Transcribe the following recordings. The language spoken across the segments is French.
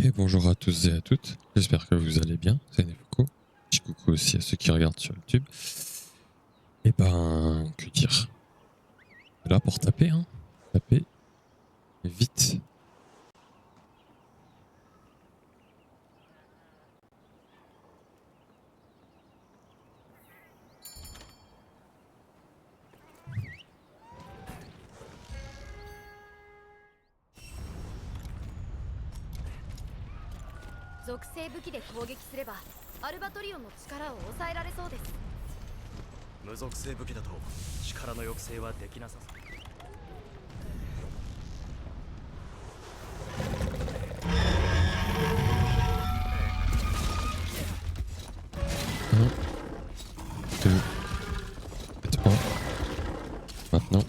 Et bonjour à tous et à toutes, j'espère que vous allez bien, c'est Nefuko. Petit coucou aussi à ceux qui regardent sur YouTube. Et ben, que dire? C'est là pour taper, hein. Taper, et vite. Un, deux, et trois. Maintenant.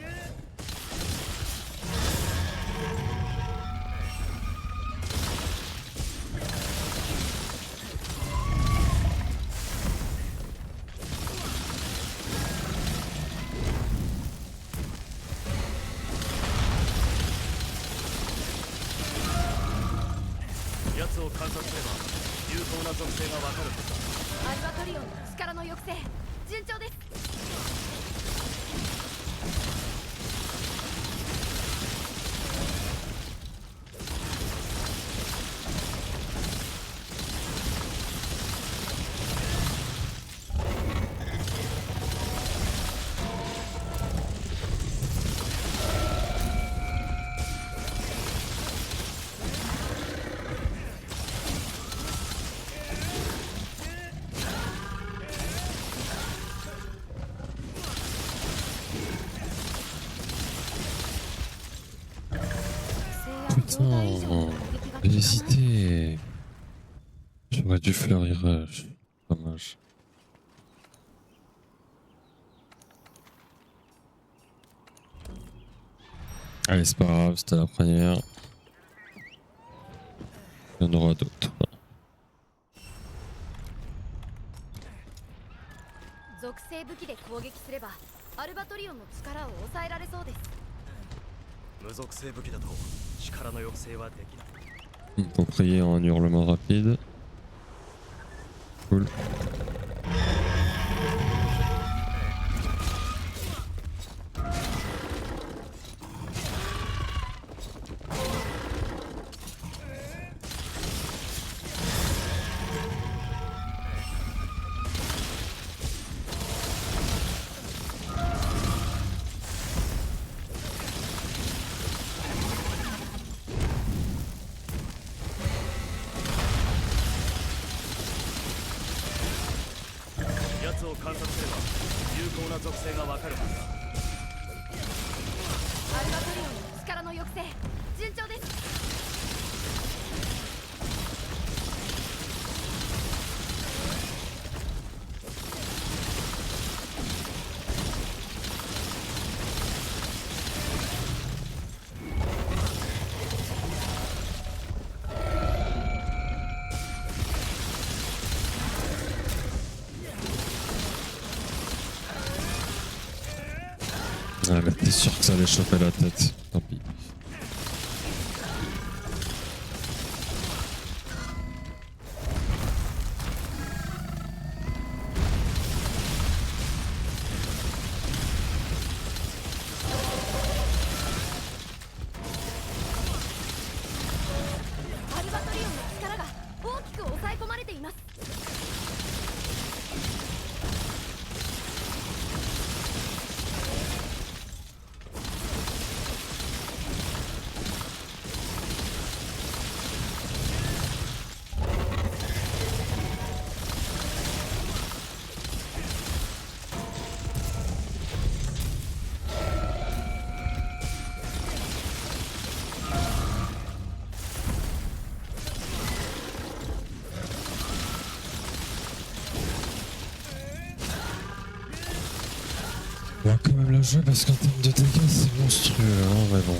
Putain, j'ai hésité. J'aurais dû fleurir rush. Dommage. Allez, c'est pas grave, c'était la première. Il y en aura d'autres. Pour prier en hurlement rapide. Cool. Ah là, t'es sûr que ça allait choper la tête. Tant pis. On va quand même le jouer parce qu'en termes de dégâts c'est monstrueux, hein, mais bon.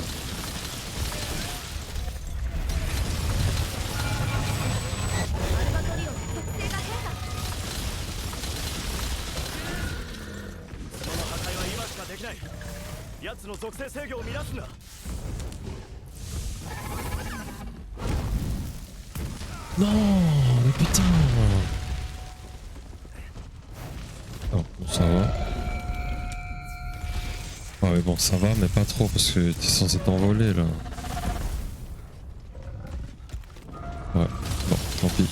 Non, mais putain. Oh, ça va. Ah mais bon, ça va, mais pas trop parce que t'es censé t'envoler là. Ouais, bon, tant pis.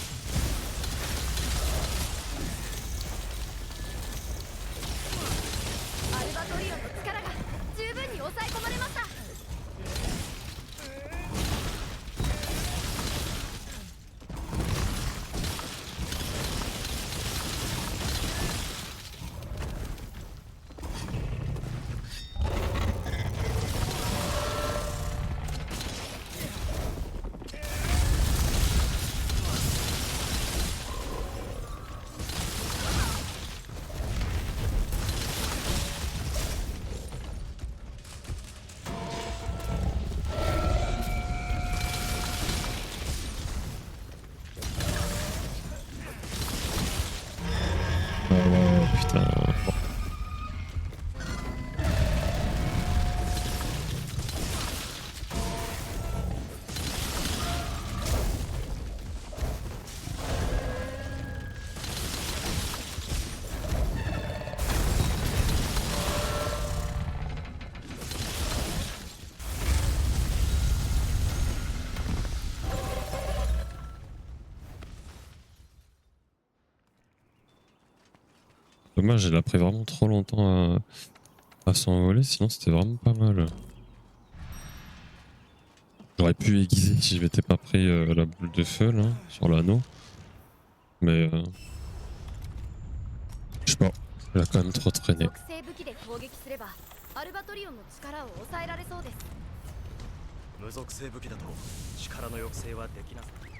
アルバトリオの力が十分に抑え込まれました。Ah ouais, putain. Bon. Dommage, elle a pris vraiment trop longtemps à s'envoler, sinon c'était vraiment pas mal. J'aurais pu aiguiser si je m'étais pas pris la boule de feu là, sur l'anneau. Mais je sais pas, elle a quand même trop traîné. 属性武器で攻撃すればアルバトリオンの力を抑えられそうです。無属性武器だと力の抑制はできなさそう。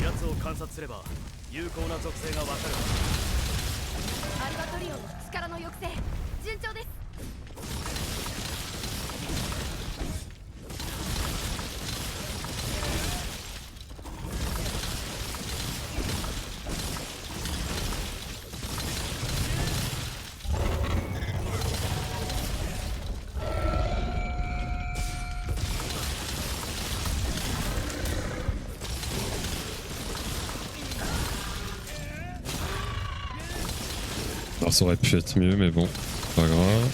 奴を観察すれば有効な属性がわかる。アルバトリオンの力の抑制順調です。Alors ça aurait pu être mieux, mais bon, pas grave.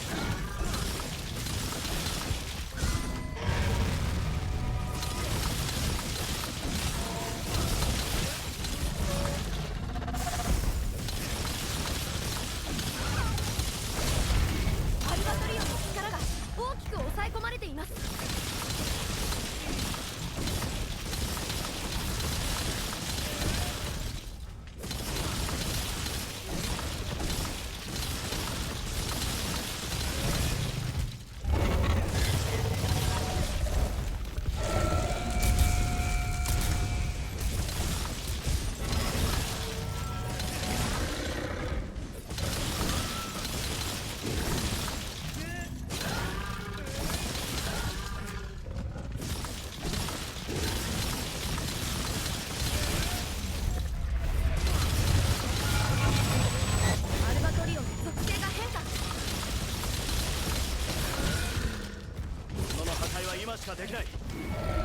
今しかできない。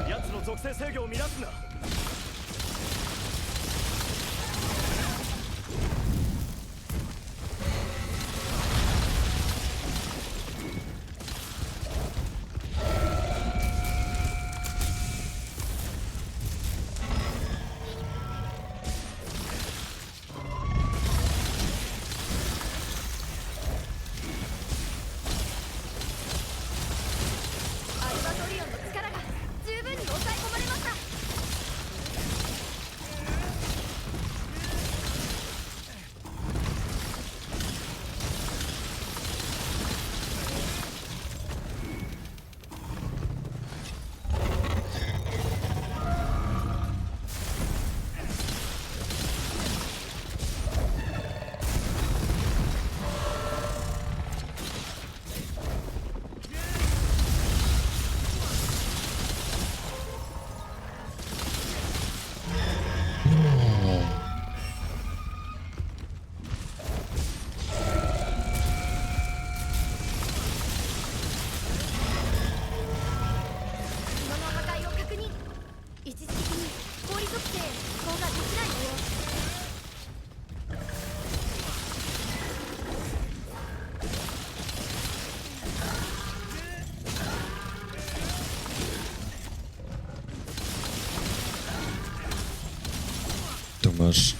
奴の属性制御を乱すんだ。アルバトリオンの力が十分に抑え込まれました。Dommage.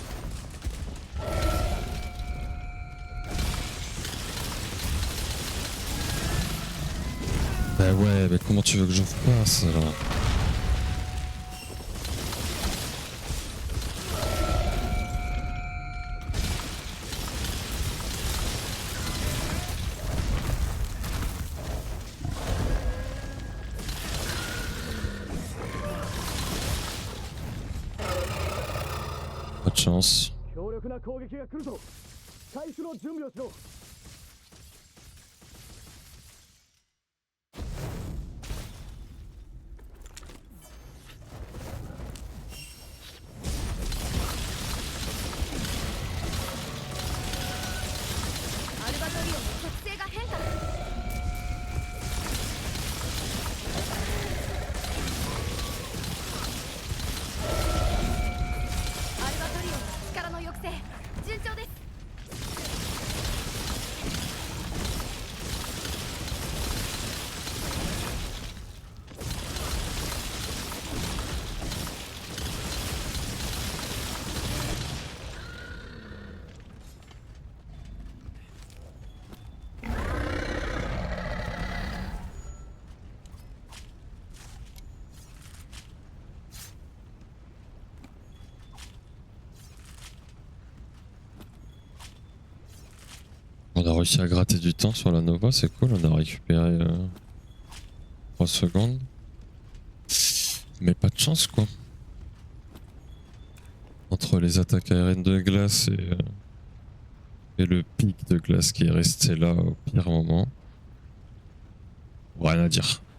Bah ouais, mais comment tu veux que j'en fasse là? Pas de chance. 強力な攻撃が来るぞ回復の準備をしろ アルバトリオンの特性が変化。アルバトリオンの力の抑制順調です。On a réussi à gratter du temps sur la Nova, c'est cool, on a récupéré 3 secondes. Mais pas de chance quoi. Entre les attaques aériennes de glace et le pic de glace qui est resté là au pire moment. Rien à dire.「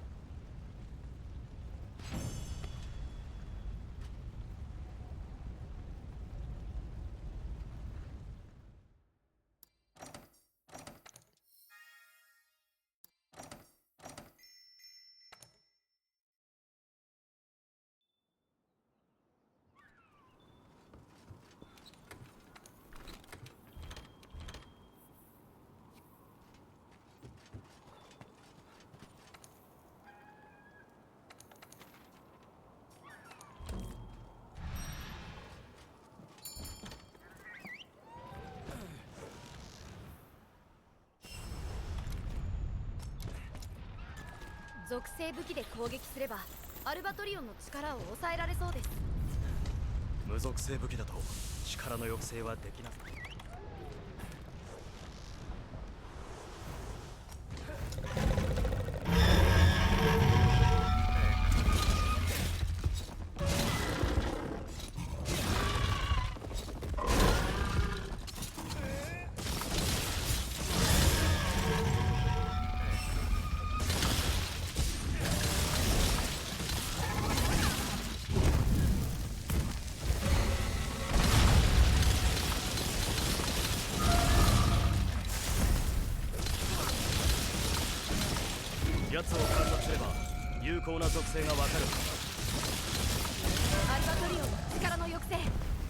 属性武器で攻撃すればアルバトリオンの力を抑えられそうです。無属性武器だと力の抑制はできない 奴を観察すれば有効な属性がわかるアルバトリオンの力の抑制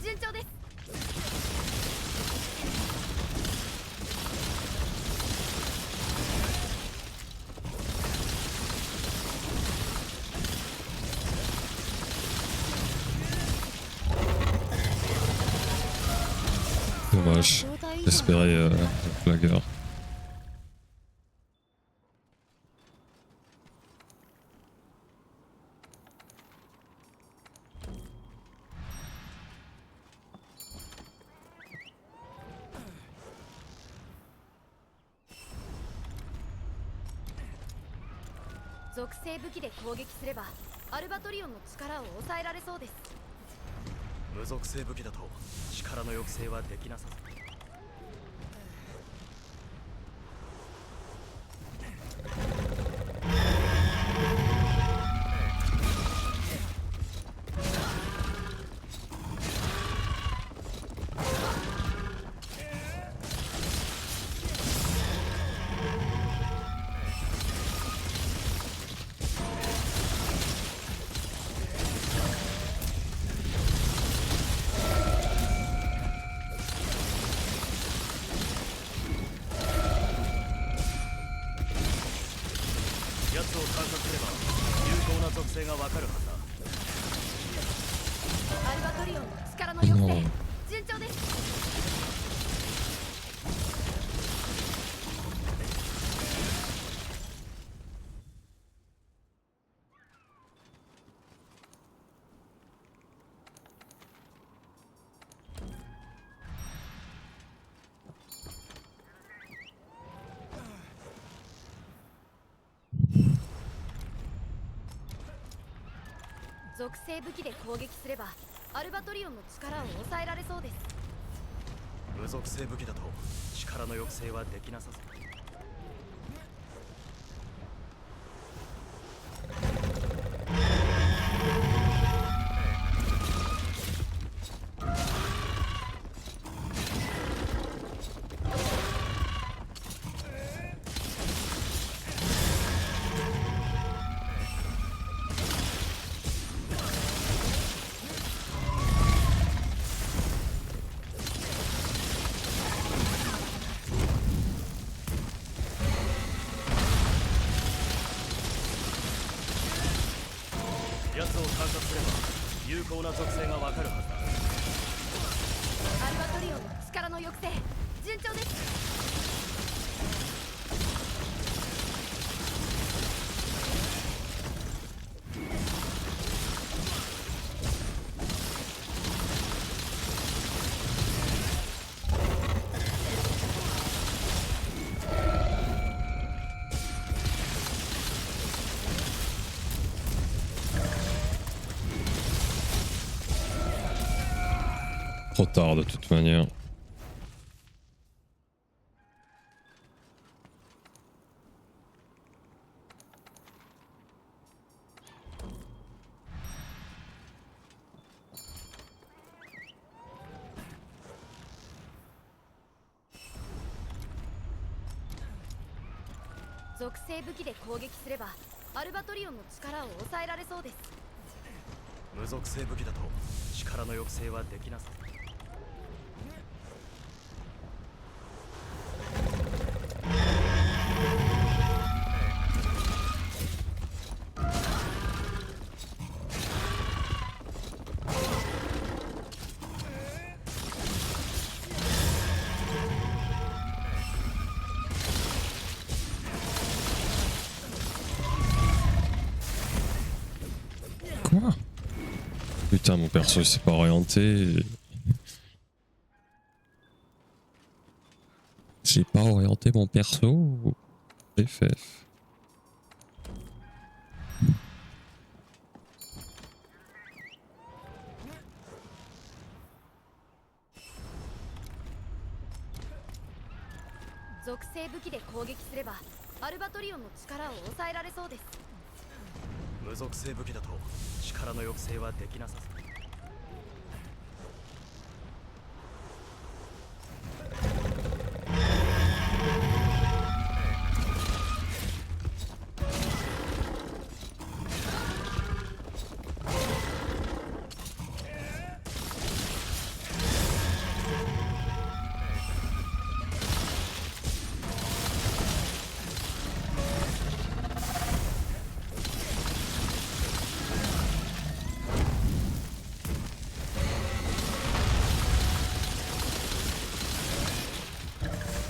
順調です。Dommage. J'espérais le flagger.「属性武器で攻撃すればアルバトリオンの力を抑えられそうです。無属性武器だと力の抑制はできなさそう ア属性武器で攻撃すればアルバトリオンの力を抑えられそうです。無属性武器だと力の抑制はできなさそう。奴を観察すれば有効な属性がわかるはずだ。アルバトリオンの力の抑制順調です。Trop tard de toute manière. « 属性武器で攻撃すればアルバトリオンの力を抑えられそうです。無属性武器だと力の抑制はできなさそう。Quoi? Putain, mon perso il s'est pas orienté. J'ai pas orienté mon perso. FF. « 属性武器で攻撃すればアルバトリオンの力を抑えられそうです。無属性武器だと力の抑制はできなさそう。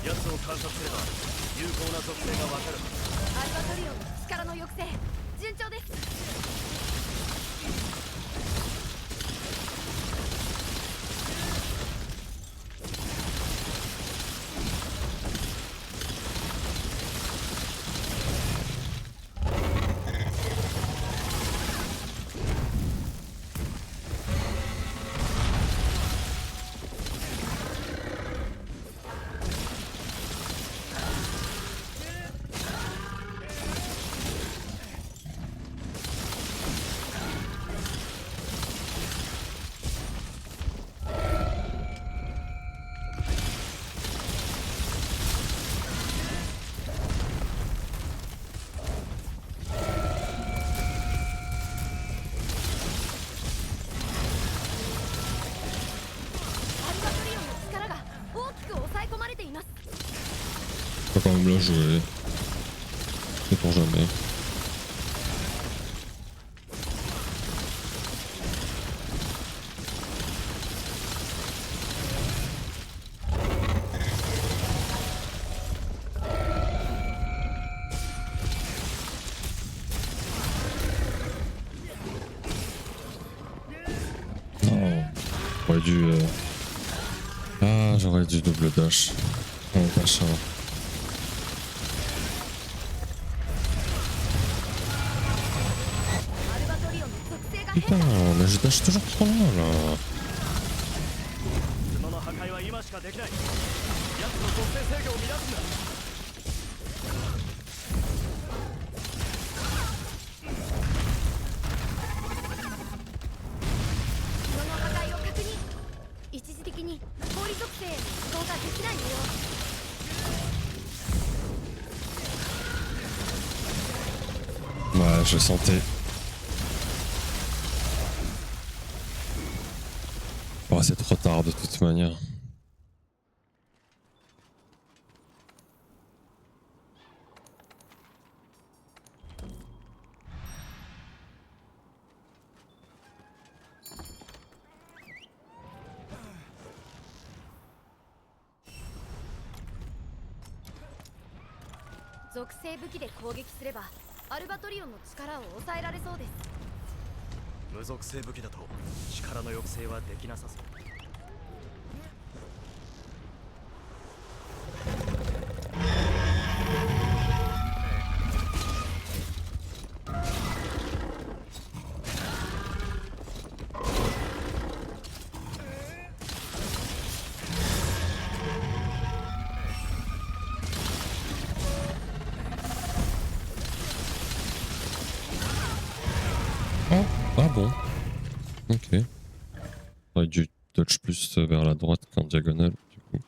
奴を観察すれば有効な属性がわかる。アルバトリオンの力の抑制順調です。Faut quand même la jouer. C'est pour jamais. J'aurais dû... Ah, j'aurais dû double dash. Oh, machin. Putain, mais je tâche toujours trop loin là. 角の破壊は今しかできない。奴の属性制御を乱すんだ。角の破壊を確認。一時的に氷属性への移動ができない模様。 Ouais, je sentais. Oh, c'est trop tard de toute manière.属性武器で攻撃すればアルバトリオンの力を抑えられそうです。無属性武器だと力の抑制はできなさそう。 Oh, ah bon. Ok. J'aurais dû touch plus vers la droite qu'en diagonale, du coup.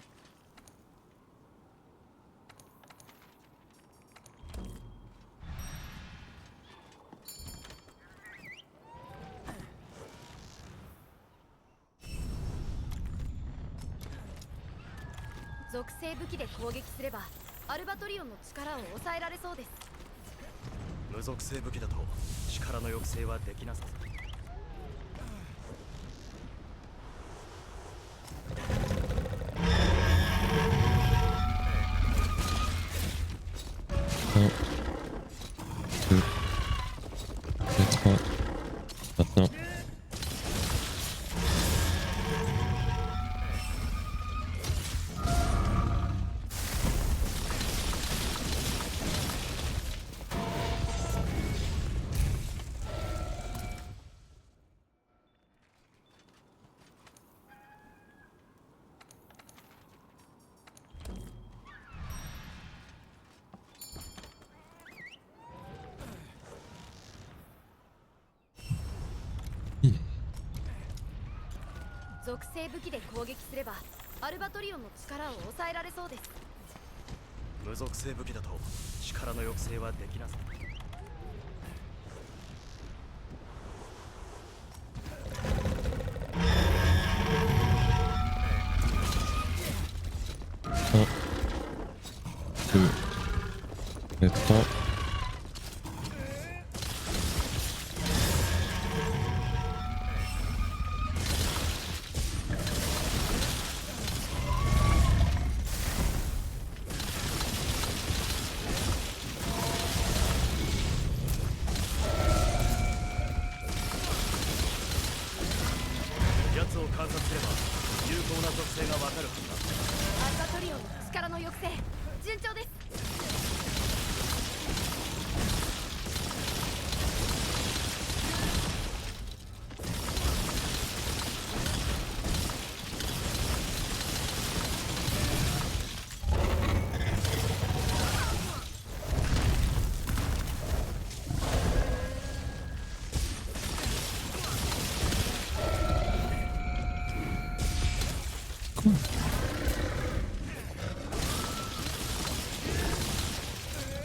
« 属性武器で攻撃すればアルバトリオンの力を抑えられそうです。 無属性武器だと力の抑制はできなさそう。 1, 2, et 3. Maintenant. Hmm. 属性武器で攻撃すればアルバトリオンの力を抑えられそうです。 無属性武器だと力の抑制はできなさそう。 1, 2, et 3.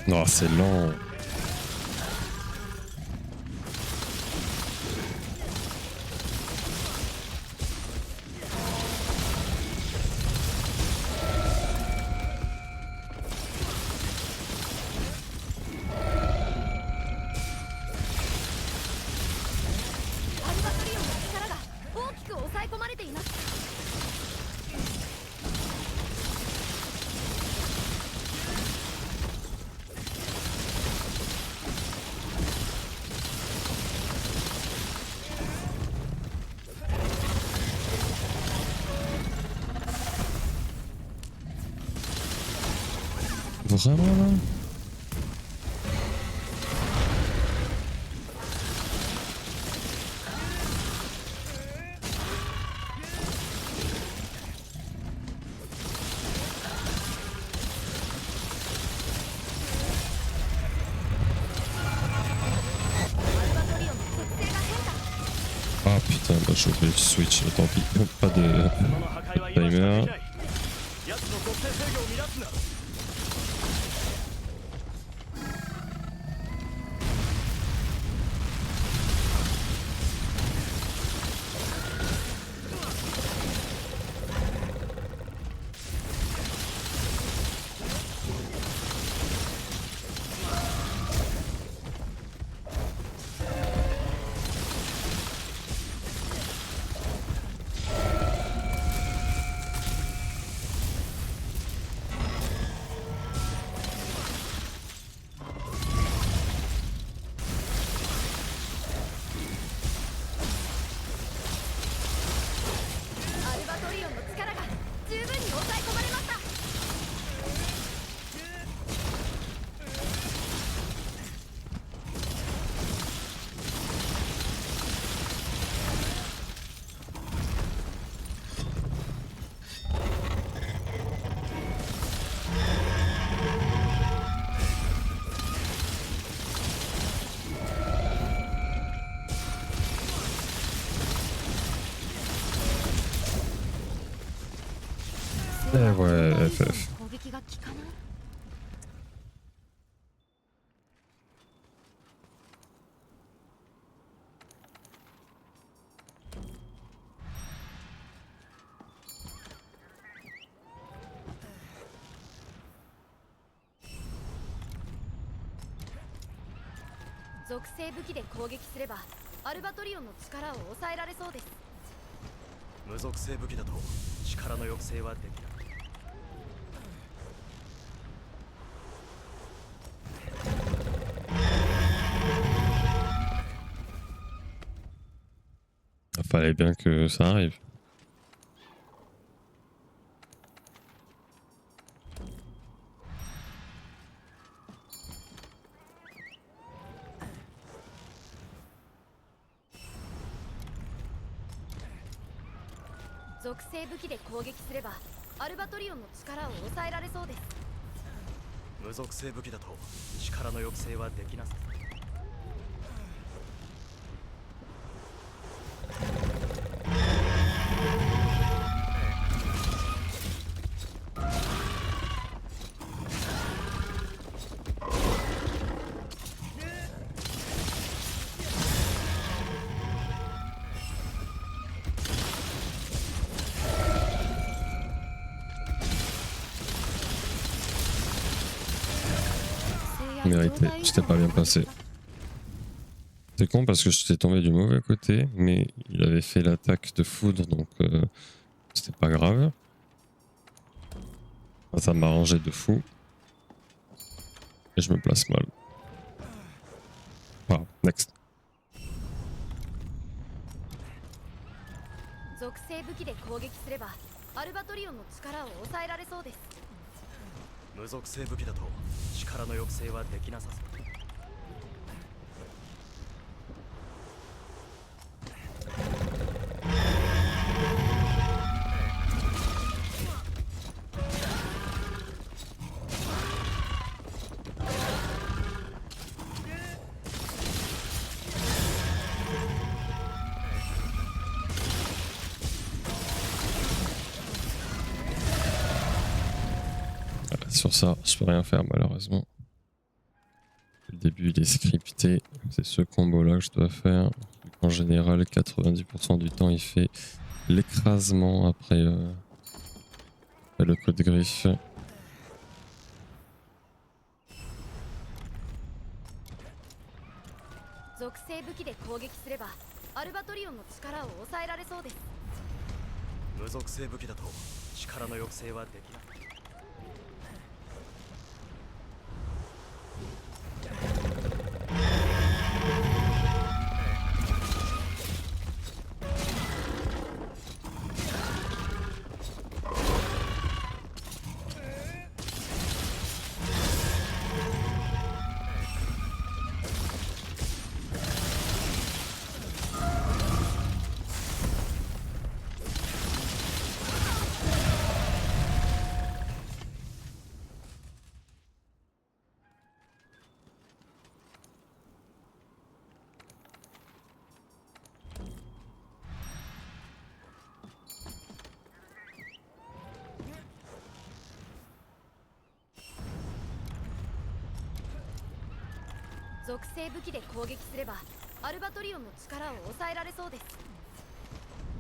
Non, c'est lent. Vraiment là? ça, bah j'aurais switch, tant pis, pas de その破壊は今しかできない。奴の属性制御を乱すんだ。アルバトリオンの力が十分に抑え込まれました。Ouais, FF. 攻撃が効かない。属性武器で攻撃すればアルバトリオンの力を抑えられそうです。無属性武器だと力の抑制はできない。Fallait bien que ça arrive. 属性武器で攻撃すればアルバトリオンの力を抑えられそうです。無属性武器だと力の抑制はできなさそう。Mérité, j'étais pas bien passé. C'est con parce que j'étais tombé du mauvais côté, mais il avait fait l'attaque de foudre donc c'était pas grave. Ça m'a arrangé de fou. Et je me place mal. Ah, next. 属性武器で攻撃すればアルバトリオンの力を抑えられそうです。無属性武器だと力の抑制はできなさそう。Sur ça, je peux rien faire malheureusement. Le début il est scripté, c'est ce combo là que je dois faire. En général, 90% du temps il fait l'écrasement après le coup de griffe. 属性武器で攻撃すればアルバトリオンの力を抑えられそうです。無属性武器だと力の抑制はできない。属性武器で攻撃すればアルバトリオンの力を抑えられそうです。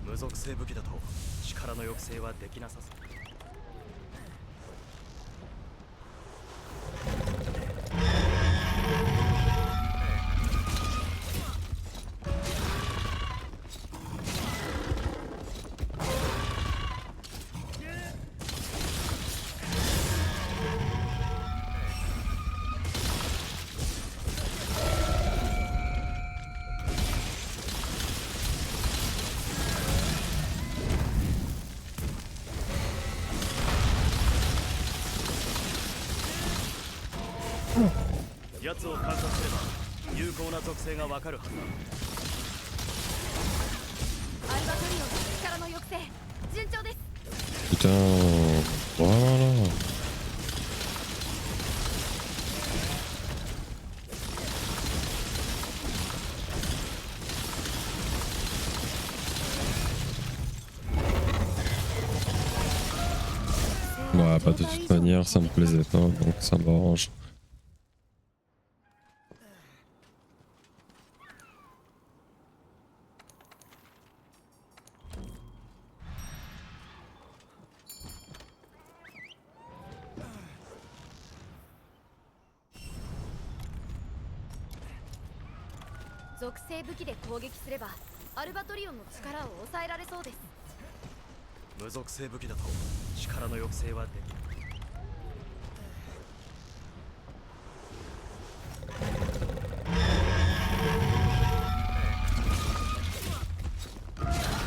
無属性武器だと力の抑制はできなさそう。奴を観察すれば有効な属性がわかるはずだ。アルバトリオンの力の抑制順調です。 Putain, voilà. Ouais, bah de toute manière, ça me plaisait pas, donc ça m'arrange.属性武器で攻撃すればアルバトリオンの力を抑えられそうです。無属性武器だと力の抑制はできない。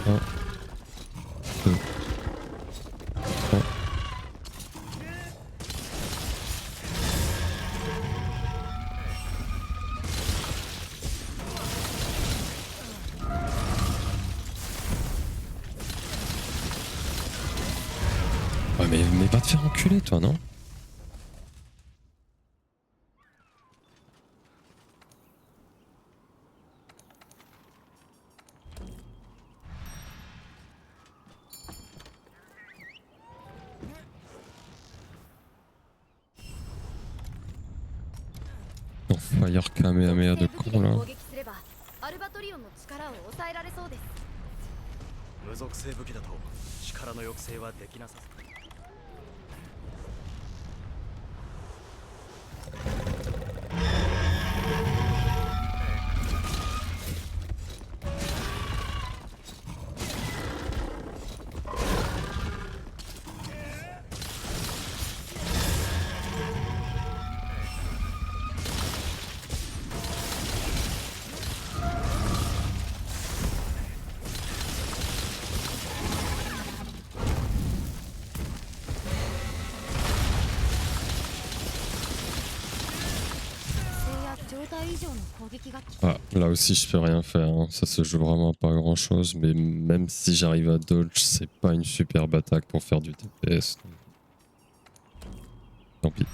1, 2, 3. Ouais mais va te faire enculer toi, non? Non, Fire Kamehameha de con là. 攻撃すればアルバトリオンの力を抑えられそうです。無属性武器だと力の抑制はできなさそう。Ah, là aussi je peux rien faire, hein. Ça se joue vraiment à pas grand chose, mais même si j'arrive à dodge, c'est pas une superbe attaque pour faire du TPS. Tant pis.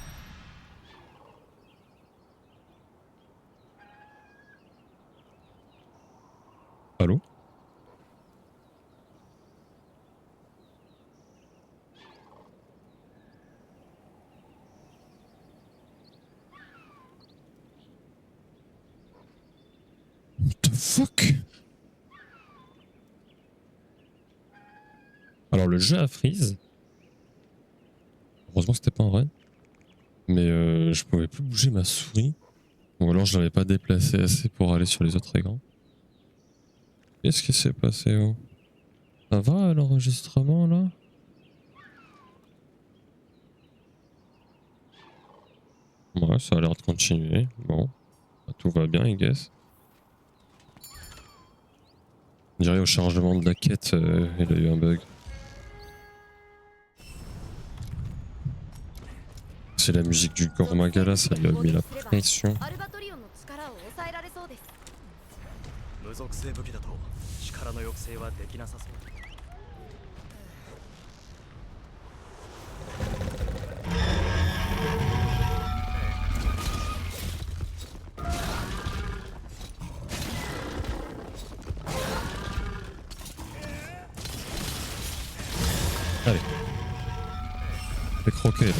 Allô? What the fuck? Alors le jeu a freeze. Heureusement c'était pas en raid. Mais je pouvais plus bouger ma souris. Ou alors je l'avais pas déplacé assez pour aller sur les autres écrans. Qu'est-ce qui s'est passé? Oh, ça va l'enregistrement là? Ouais, ça a l'air de continuer. Bon, bah, tout va bien, I guess. On dirait au chargement de la quête, il a eu un bug. C'est la musique du Gormagala, ça lui a mis la pression. 無属性武器だと力の抑制はできなさそう。Allez. Fais croquer là.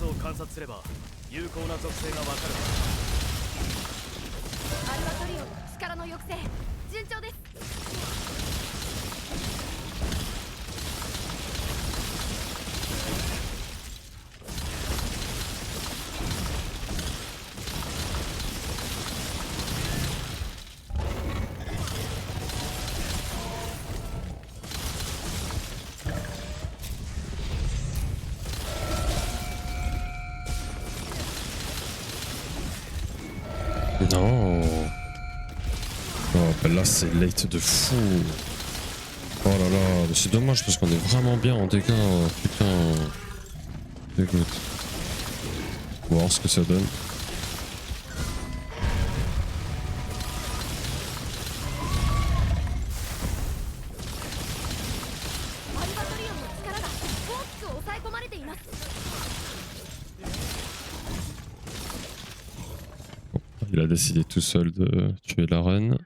つを観察すれば有効な属性がわかる。アルバトリオンの力の抑制順調です。Non. Oh, bah là c'est late de fou. Oh là là, mais c'est dommage parce qu'on est vraiment bien en dégâts. Putain. Écoute. On va voir ce que ça donne. アルバトリオンの力が大きく抑え込まれています。 Il a décidé tout seul de tuer la reine. «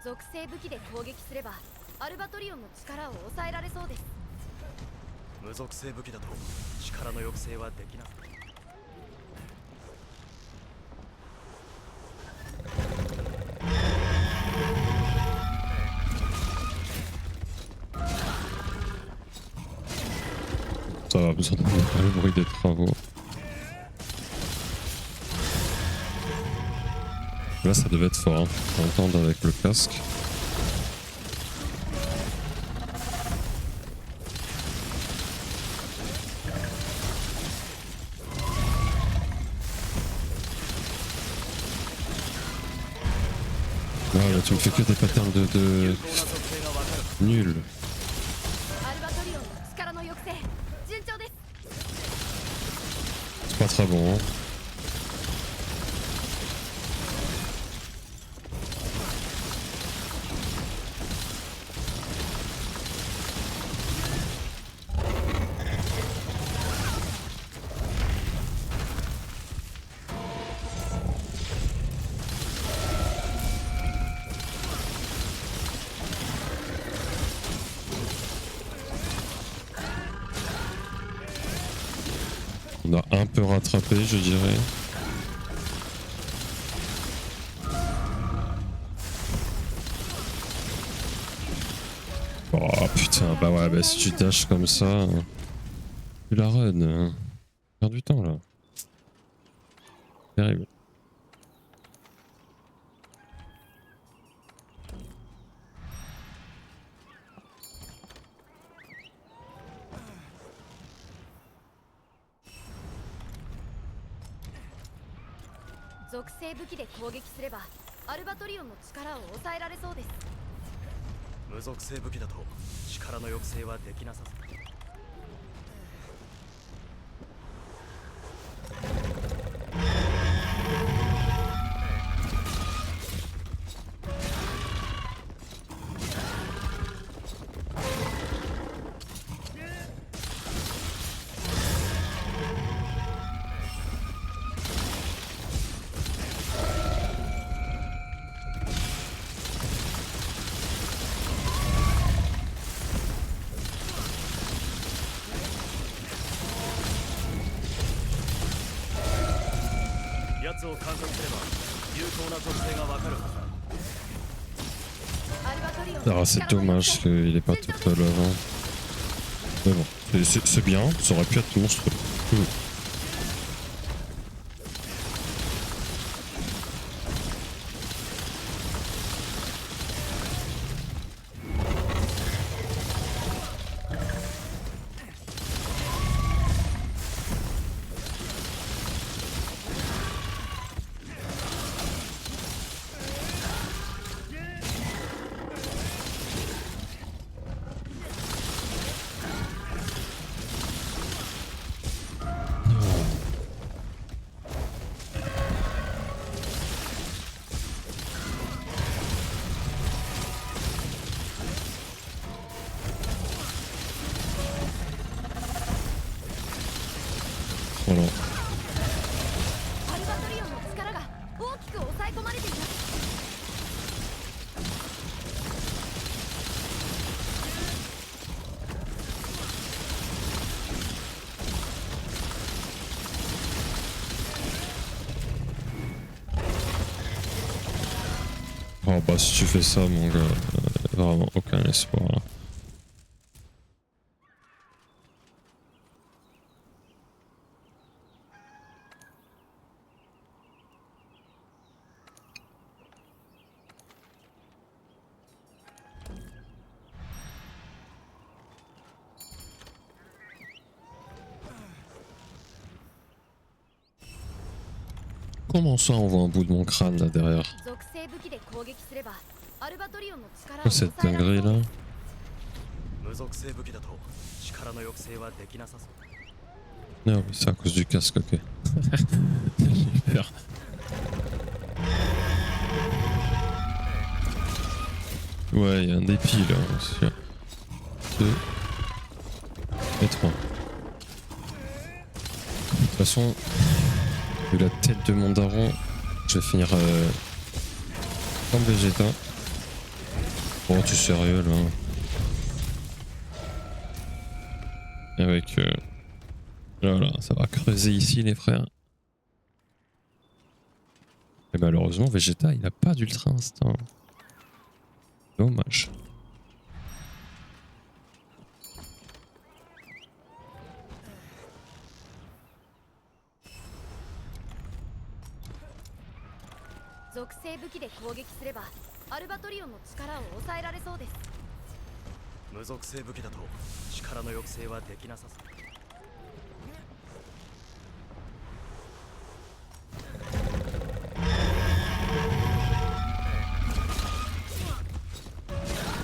属性武器で攻撃すればアルバトリオンの力を抑えられそうです。 無属性武器だと力の抑制はできない。 Ça va, besoin de pas le bruit des travaux. Là ça devait être fort, hein. Faut entendre avec le casque. Ouais, là, tu me fais que des patterns de... Nul. アルバトリオンの力の抑制順調です。 C'est pas très bon, hein. On a un peu rattrapé, je dirais. Oh putain, bah ouais, bah si tu dashes comme ça, tu la run. Hein. Perds du temps là. Terrible. « 属性武器で攻撃すればアルバトリオンの力を抑えられそうです。 無属性武器だと力の抑制はできなさそう。 奴を観察すれば有効な属性がわかるはずだ。 アルバトリオンの Ah, c'est 力の抑 dommage 制 qu'il ait pas tout à l'heure. Hein. Mais bon, c'est bien, ça aurait pu être monstrueux. Voilà. アルバトリオンの力が大きく抑え込まれています。 Oh bah si tu fais ça mon gars, vraiment aucun espoir là. Comment ça on voit un bout de mon crâne là derrière? 属性武器で攻撃すればアルバトリオンの力を Quoi cette 抑えられ dinguerie そう là? です。無属性武器だと力の抑制はできなさそう。 Non mais c'est à cause du casque, ok. J'ai peur. Ouais, il y a un dépit là, c'est sûr. 2 et 3. De toute façon, vu la tête de mon daron, je vais finir comme Vegeta. Bon, tu es sérieux là? Avec... Voilà, ça va creuser ici les frères. Et malheureusement, Vegeta, il a pas d'ultra instinct. Dommage. «無属性武器だと力の抑制はできなさそ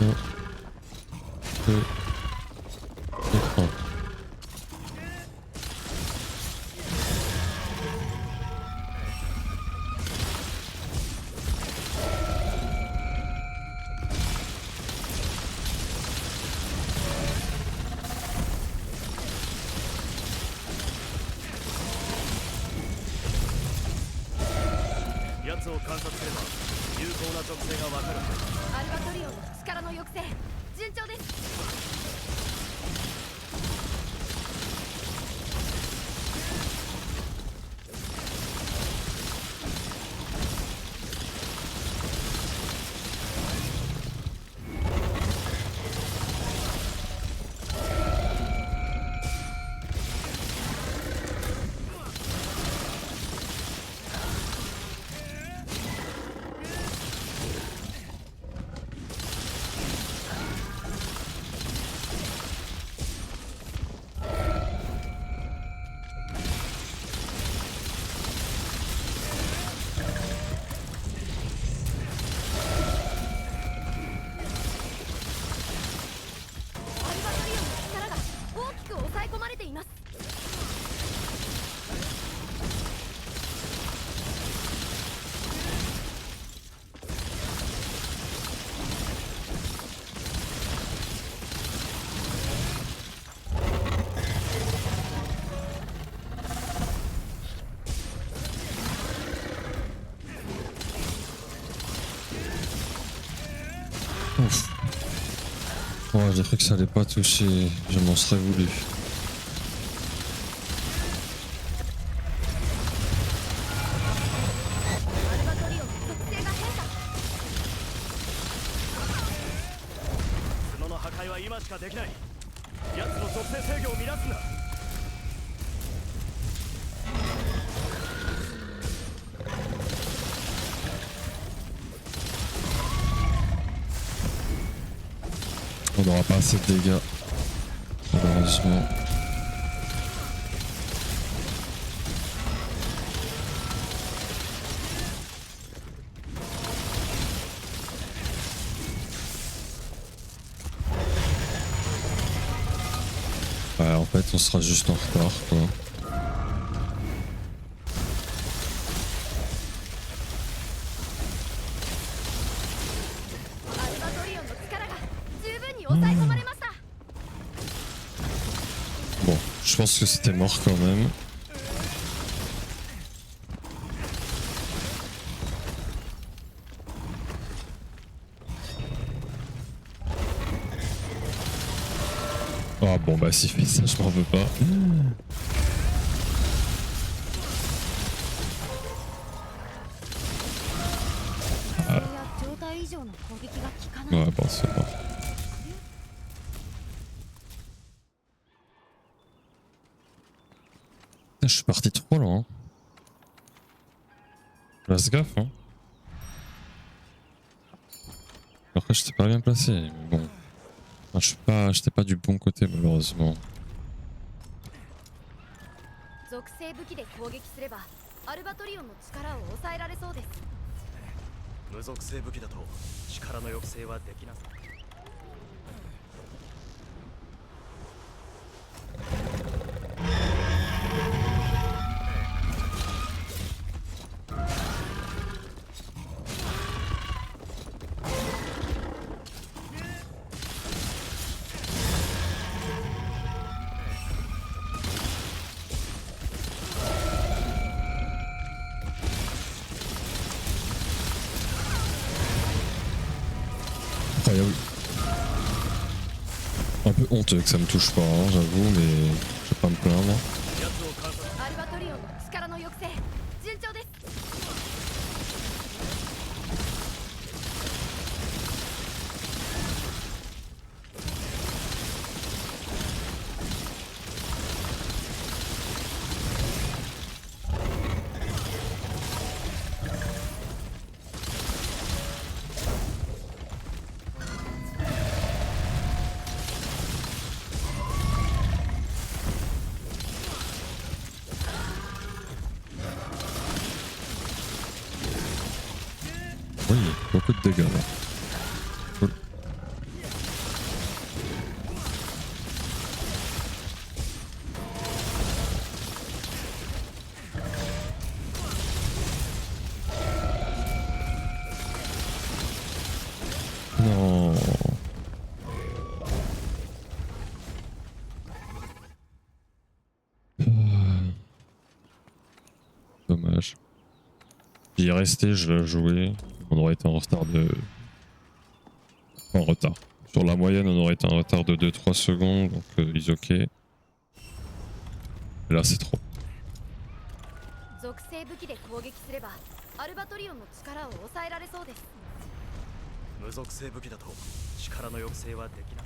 う。 1, 2 et 3. Ouf. Oh, j'ai cru que ça allait pas toucher, je m'en serais voulu. On n'aura pas assez de dégâts, malheureusement. Ouais, en fait, on sera juste en retard, quoi. Bon, je pense que c'était mort quand même. Bon bah s'il fait ça, je m'en veux pas. それや状態以上の攻撃が効かない Ouais, bon, c'est bon. Putain, je suis parti trop loin. Fasse gaffe, hein. Après, j'étais pas bien placé, mais bon. Enfin, j'étais pas du bon côté, malheureusement. 属性武器で攻撃すればアルバトリオンの力を抑えられそうです。無属性武器だと力の抑制はできなさい。Incroyable. Un peu honteux que ça me touche pas, hein, j'avoue, mais je vais pas me plaindre. 奴を観察。アルバトリオンの力の抑制順調です。Oui, beaucoup de dégâts là. Cool. Non. Dommage. J'y est resté, je l'ai joué. On aurait été en retard de. Pas en retard. Sur la moyenne, on aurait été en retard de 2-3 secondes, donc ils ok. Et là, c'est trop. 属性武器で攻撃すればアルバトリオンの力を抑えられそうです。無属性武器だと力の抑制はできない。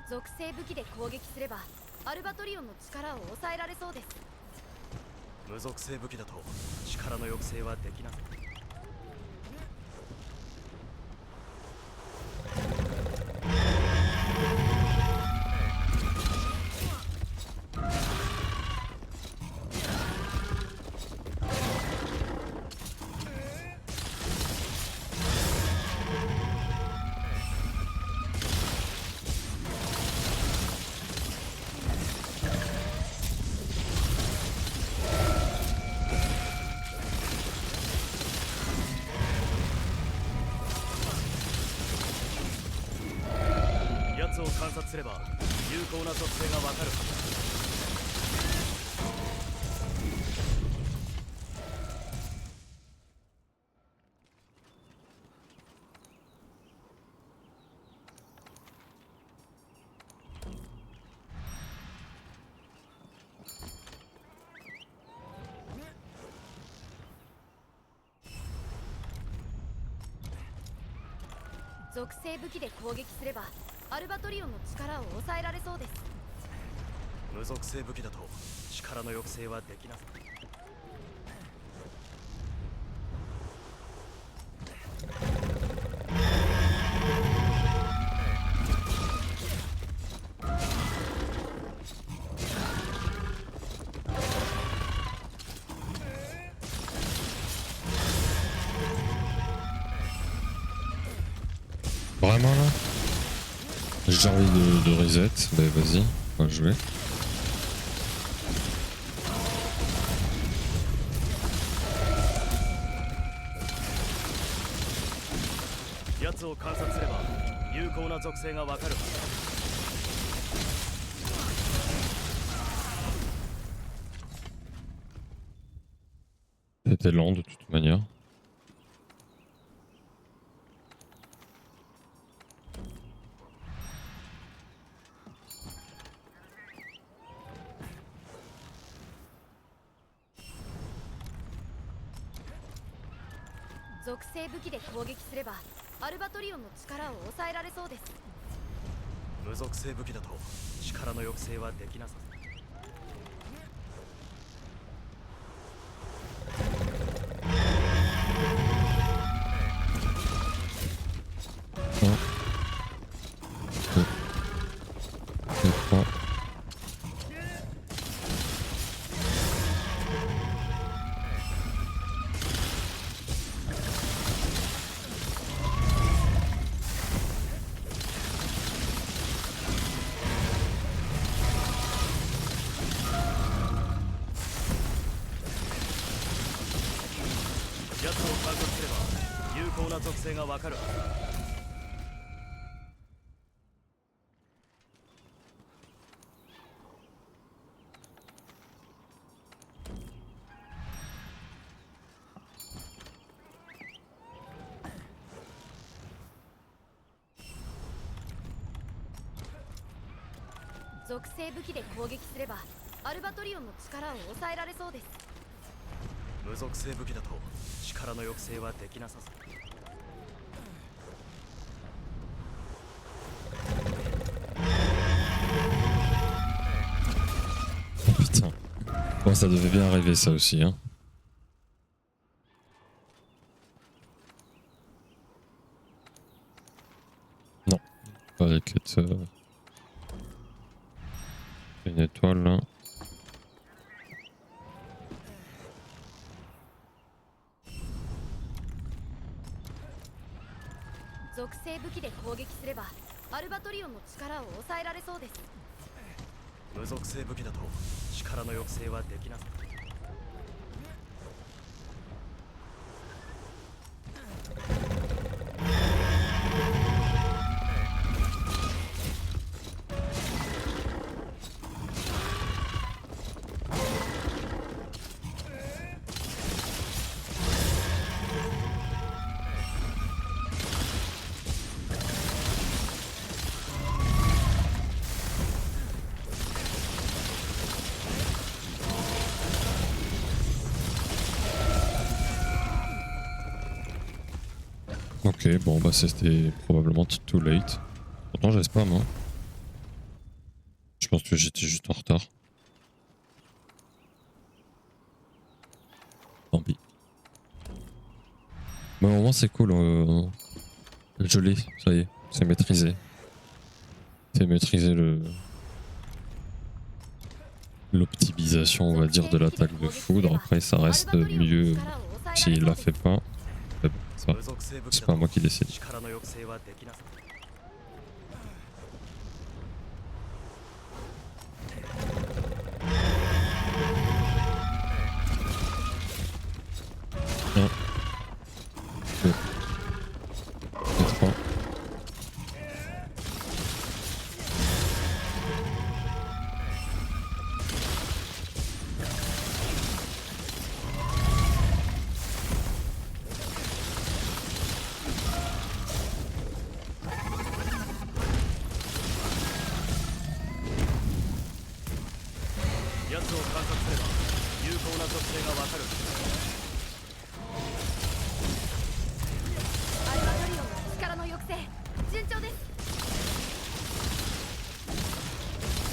属性武器で攻撃すればアルバトリオンの力を抑えられそうです。無属性武器だと力の抑制はできなさい。奴を観察すれば有効な属性がわかるはずだ。属性武器で攻撃すればアルバトリオンの力を抑えられそうです。無属性武器だと力の抑制はできなさい。Vraiment là? J'ai envie de reset, bah vas-y, on va jouer. 奴を観察すれば有効な属性がわかるはずだ。 C'était lent de toute manière.無属性武器だと力の抑制はできなさそう。 奴を観察すれば有効な属性がわかるはずだ。 属性武器で攻撃すればアルバトリオンの力を抑えられそうです。 無属性武器だと力の抑制はできなさそう。 Oh putain. Bon, ça devait bien arriver ça aussi, hein. Non, pas les quêtes. Une étoile là. 属性武器で攻撃すればアルバトリオンの力を抑えられそうです。 無属性武器だと力の抑制はできなさそう。 Ok, bon bah c'était probablement too late. Pourtant j'ai spam, hein. Je pense que j'étais juste en retard. Tant pis. Mais au moins c'est cool. Je l'ai, ça y est, c'est maîtrisé. C'est maîtriser l'optimisation, on va dire, de l'attaque de foudre. Après ça reste mieux s'il la fait pas. Mais bon, ça, c'est pas moi qui décide. 力の抑制はできなさそう。 1, 2, 3.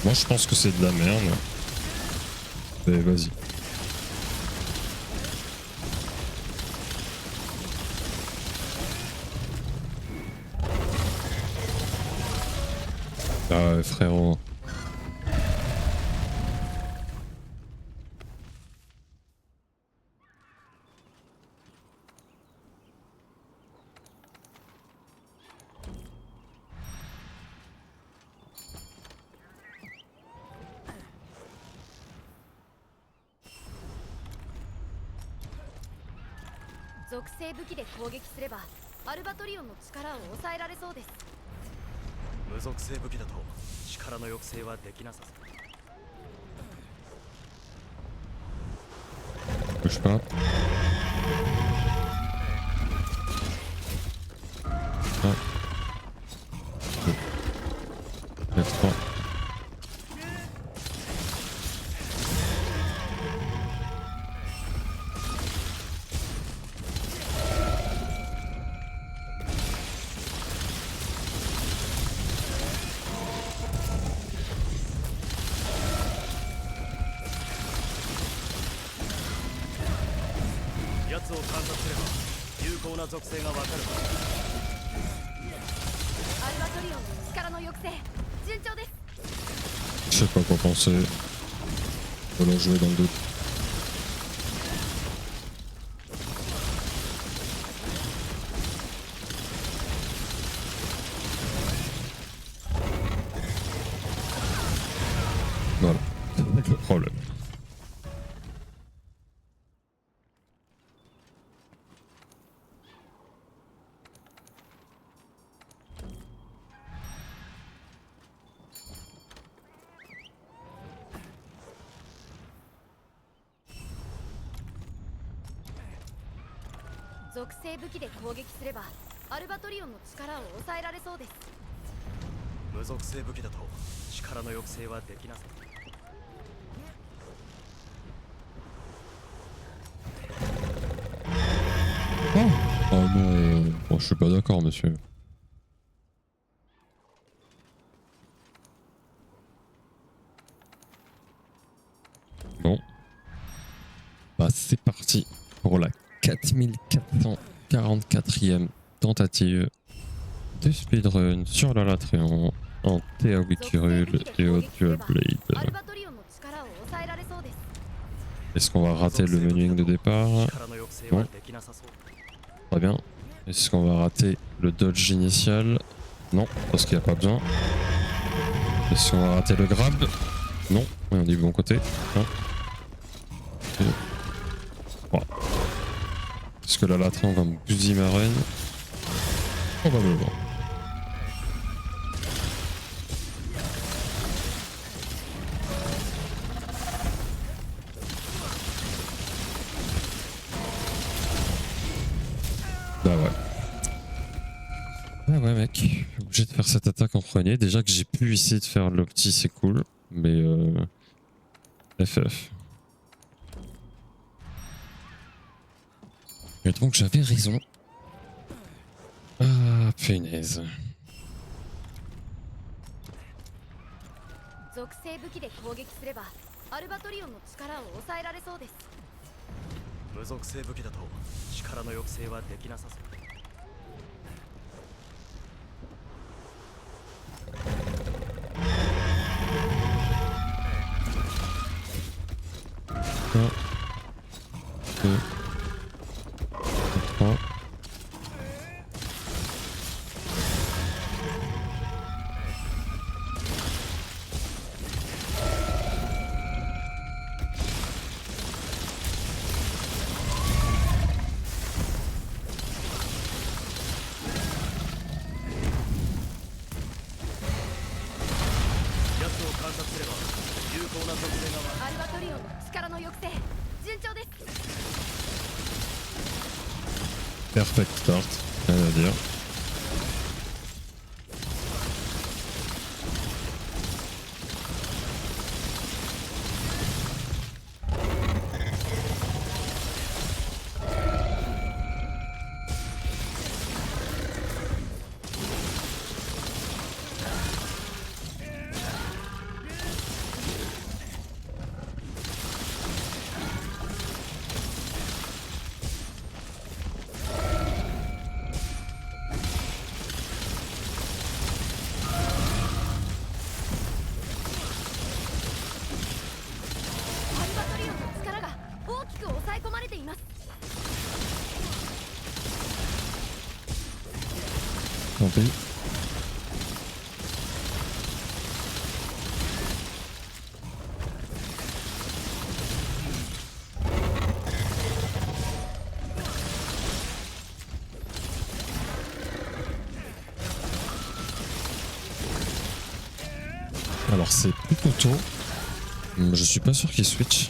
Moi je pense que c'est de la merde. Mais vas-y. Ah ouais, frérot. 属性武器で攻撃すればアルバトリオンの力を抑えられそうです。無属性武器だと力の抑制はできなさそう。 Bouge pas. Ah. F3. Je sais pas quoi penser. Voilà, jouer dans le doute. Voilà, c'est le problème. Oh non, bon, je suis pas d'accord, monsieur. Bon. Bah, c'est parti pour la 4444e tentative de speedrun sur la Latréon en Théa Wikirul et au Dual Blade. Est-ce qu'on va rater le menuing de départ? Non. Très bien. Est-ce qu'on va rater le dodge initial? Non, parce qu'il n'y a pas besoin. Est-ce qu'on va rater le grab? Non, on est du bon côté. 1, 2, 3. Est-ce que la Latréon va me bousiller ma reine? Probablement. Bah ouais. Bah ouais mec, obligé de faire cette attaque en premier. Déjà que j'ai pu essayer de faire l'opti, c'est cool. Mais FF. Et donc j'avais raison. Ah punaise. 属性武器で攻撃すればアルバトリオンの力を抑えられそうです。無属性武器だと力の抑制はできなさそう。 1, 2, 3. Perfect start, rien à dire. Tant pis. Alors c'est plutôt tôt. Je suis pas sûr qu'il switch.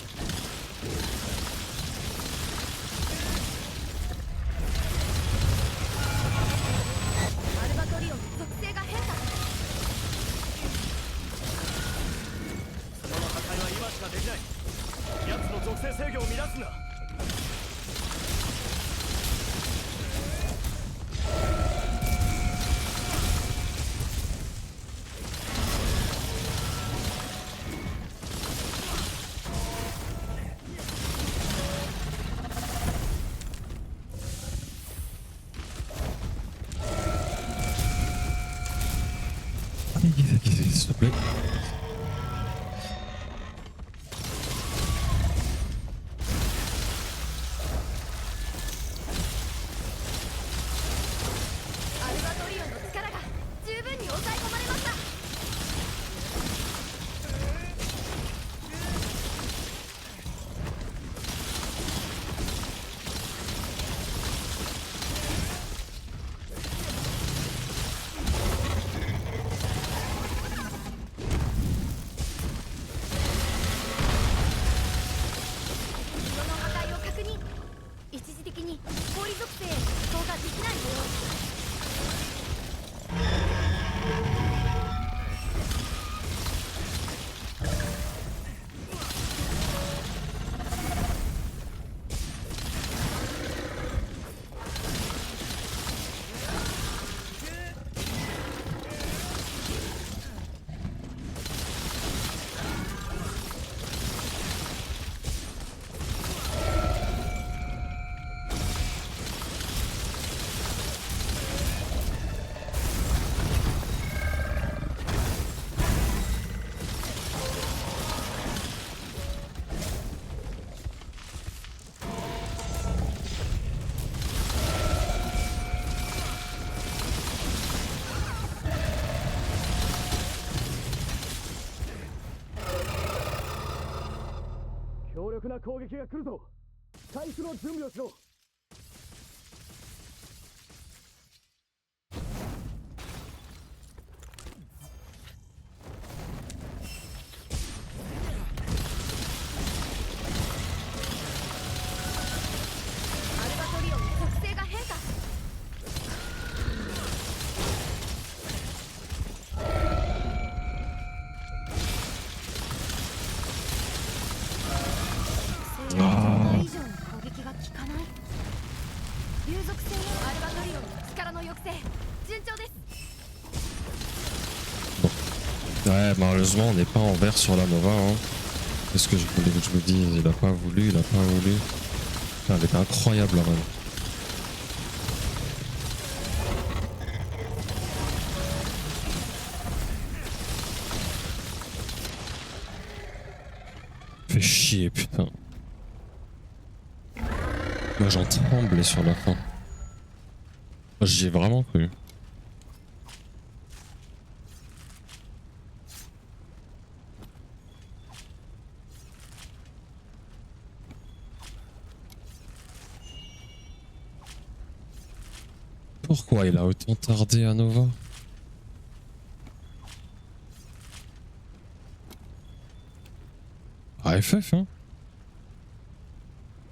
S'il te plaît. Ouais, malheureusement, on n'est pas en vert sur la Nova. Hein. C'est ce que je voulais que je vous dise. Il a pas voulu, il a pas voulu. Putain, elle était incroyable la run. Fait chier, putain. Moi, j'en tremblais sur la fin. J'y ai vraiment cru. Pourquoi il a autant tardé à Nova? AFF, hein?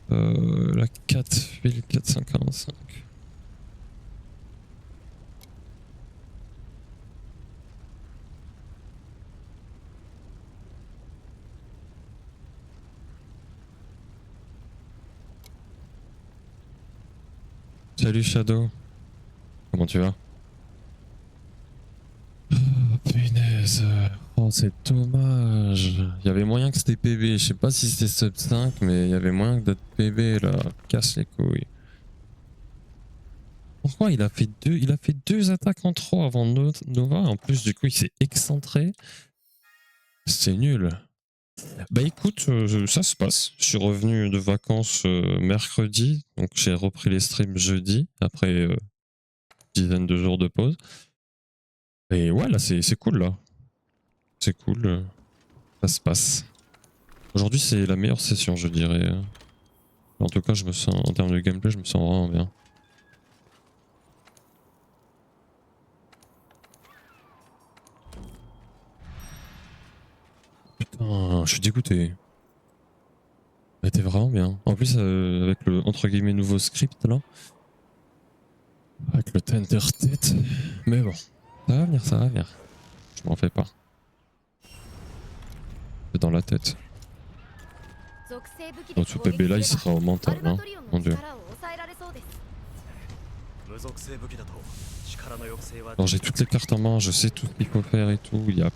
La 4445. Salut Shadow. Comment tu vas? Oh, punaise. Oh, c'est dommage. Il y avait moyen que c'était PB. Je sais pas si c'était sub 5, mais il y avait moyen d'être PB là. Casse les couilles. Pourquoi il a fait deux attaques en 3 avant Nova. En plus, du coup, il s'est excentré. C'est nul. Bah écoute, ça se passe. Je suis revenu de vacances mercredi. Donc j'ai repris les streams jeudi. Après dizaine de jours de pause. Et ouais, là, c'est cool, là. C'est cool. Ça se passe. Aujourd'hui, c'est la meilleure session, je dirais. En tout cas, je me sens, en termes de gameplay, je me sens vraiment bien. je suis dégoûté. Elle était vraiment bien. En plus, avec le entre guillemets nouveau script là. Avec le tender tête. Mais bon, ça va venir, ça va venir. Je m'en fais pas. C'est dans la tête. 属性武器で Notre 攻撃 bébé là, il すれ sera au ばア mental, ルバ hein. トリオン Mon の dieu. 力を抑えられそうです。無属性武器だと力の抑制は Alors j'ai toutes les cartes en main, je sais tout ce qu'il faut faire et tout. Il y a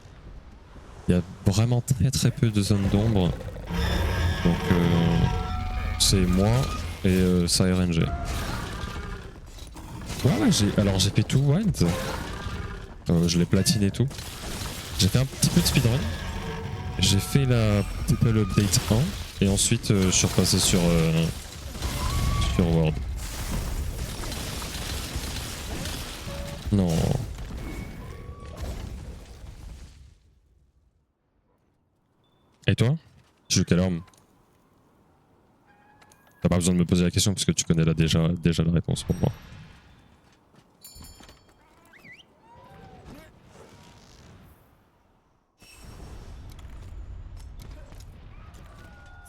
vraiment très peu de zones d'ombre. Donc c'est moi et ça RNG. Ouais, alors j'ai fait tout wild. Je l'ai platiné et tout. J'ai fait un petit peu de speedrun. J'ai fait la Title Update 1 et ensuite je suis repassé sur World. Non. Et toi? Tu joues quelle arme? T'as pas besoin de me poser la question parce que tu connais là déjà la réponse pour moi.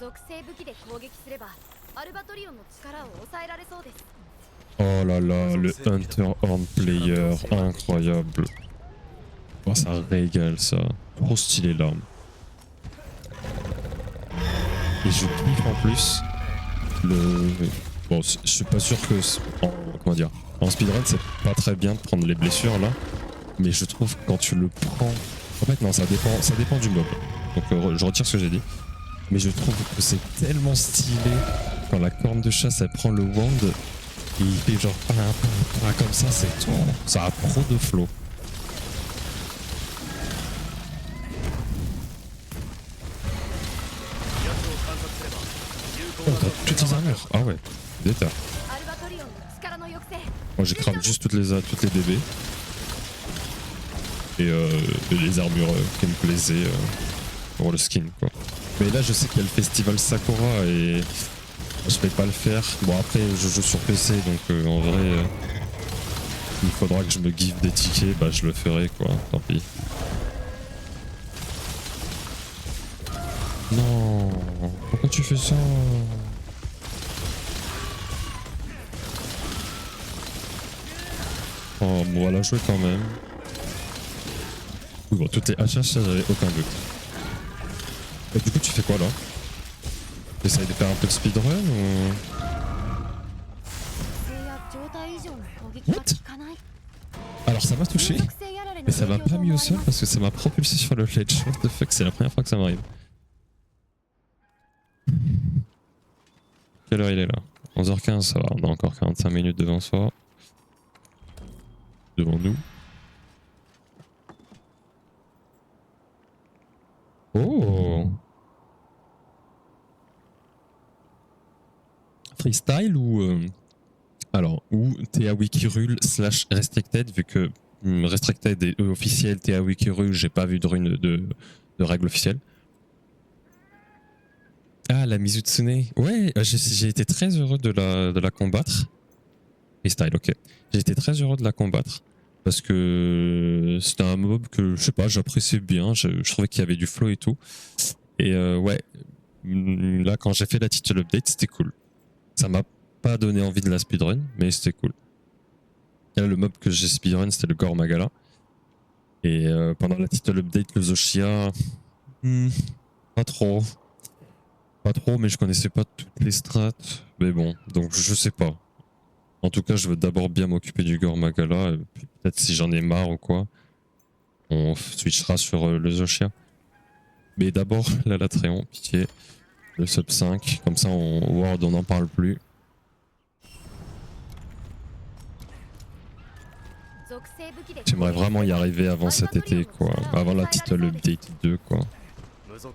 属性武器で攻撃すればアルバトリオンの力を抑えられそうです。 Oh là là, le Hunter Horn Player, incroyable. Oh, ça régale ça. Trop stylé l'arme. Et je kiffe en plus le... Bon, je suis pas sûr que... Comment dire? En speedrun, c'est pas très bien de prendre les blessures là. Mais je trouve que quand tu le prends... En fait non, ça dépend du mob. Donc je retire ce que j'ai dit. Mais je trouve que c'est tellement stylé quand la corne de chasse elle prend le wand et il fait genre comme ça, c'est tout. Ça a trop de flow. Oh, t'as toutes les armures. Ah ouais, déter. アルバトリオンの力の抑制。 Moi j'ai crame juste toutes les bébés. Et les armures qui me plaisaient pour le skin quoi. Mais là je sais qu'il y a le festival Sakura et je vais pas le faire. Bon après je joue sur PC donc en vrai il faudra que je me give des tickets, bah je le ferai quoi, tant pis. Non, pourquoi tu fais ça? Oh bon elle a joué quand même. Oui bon toutes les HH ça j'avais aucun doute. Et du coup tu fais quoi là? T'essayes de faire un peu de speedrun ou... What? Alors ça m'a touché, mais ça m'a pas mis au sol parce que ça m'a propulsé sur le ledge. What the fuck, c'est la première fois que ça m'arrive. Quelle heure il est là? 11h15, ça va, on a encore 45 minutes devant soi. Devant nous. Oh! Freestyle ou... Alors, ou TA Wikirule / Restricted, vu que Restricted est officiel, TA Wikirule, j'ai pas vu de rune de règle officielle. Ah, la Mizutsune. Ouais, j'ai été très heureux de la combattre. Freestyle, ok. J'ai été très heureux de la combattre. Parce que c'était un mob que, je sais pas, j'appréciais bien. Je trouvais qu'il y avait du flow et tout. Et ouais, là, quand j'ai fait la title update, c'était cool. Ça m'a pas donné envie de la speedrun, mais c'était cool. Et là, le mob que j'ai speedrun, c'était le Gore Magala. Et pendant la title update, le Zoshia, pas trop. Pas trop, mais je connaissais pas toutes les strats. Mais bon, donc je sais pas. En tout cas, je veux d'abord bien m'occuper du Gore Magala. Et puis peut-être si j'en ai marre ou quoi, on switchera sur le Zoshia. Mais d'abord, la Latréon, pitié. Le sub 5, comme ça on Word on n'en parle plus. J'aimerais vraiment y arriver avant cet été quoi, avant la title update 2 quoi. Ça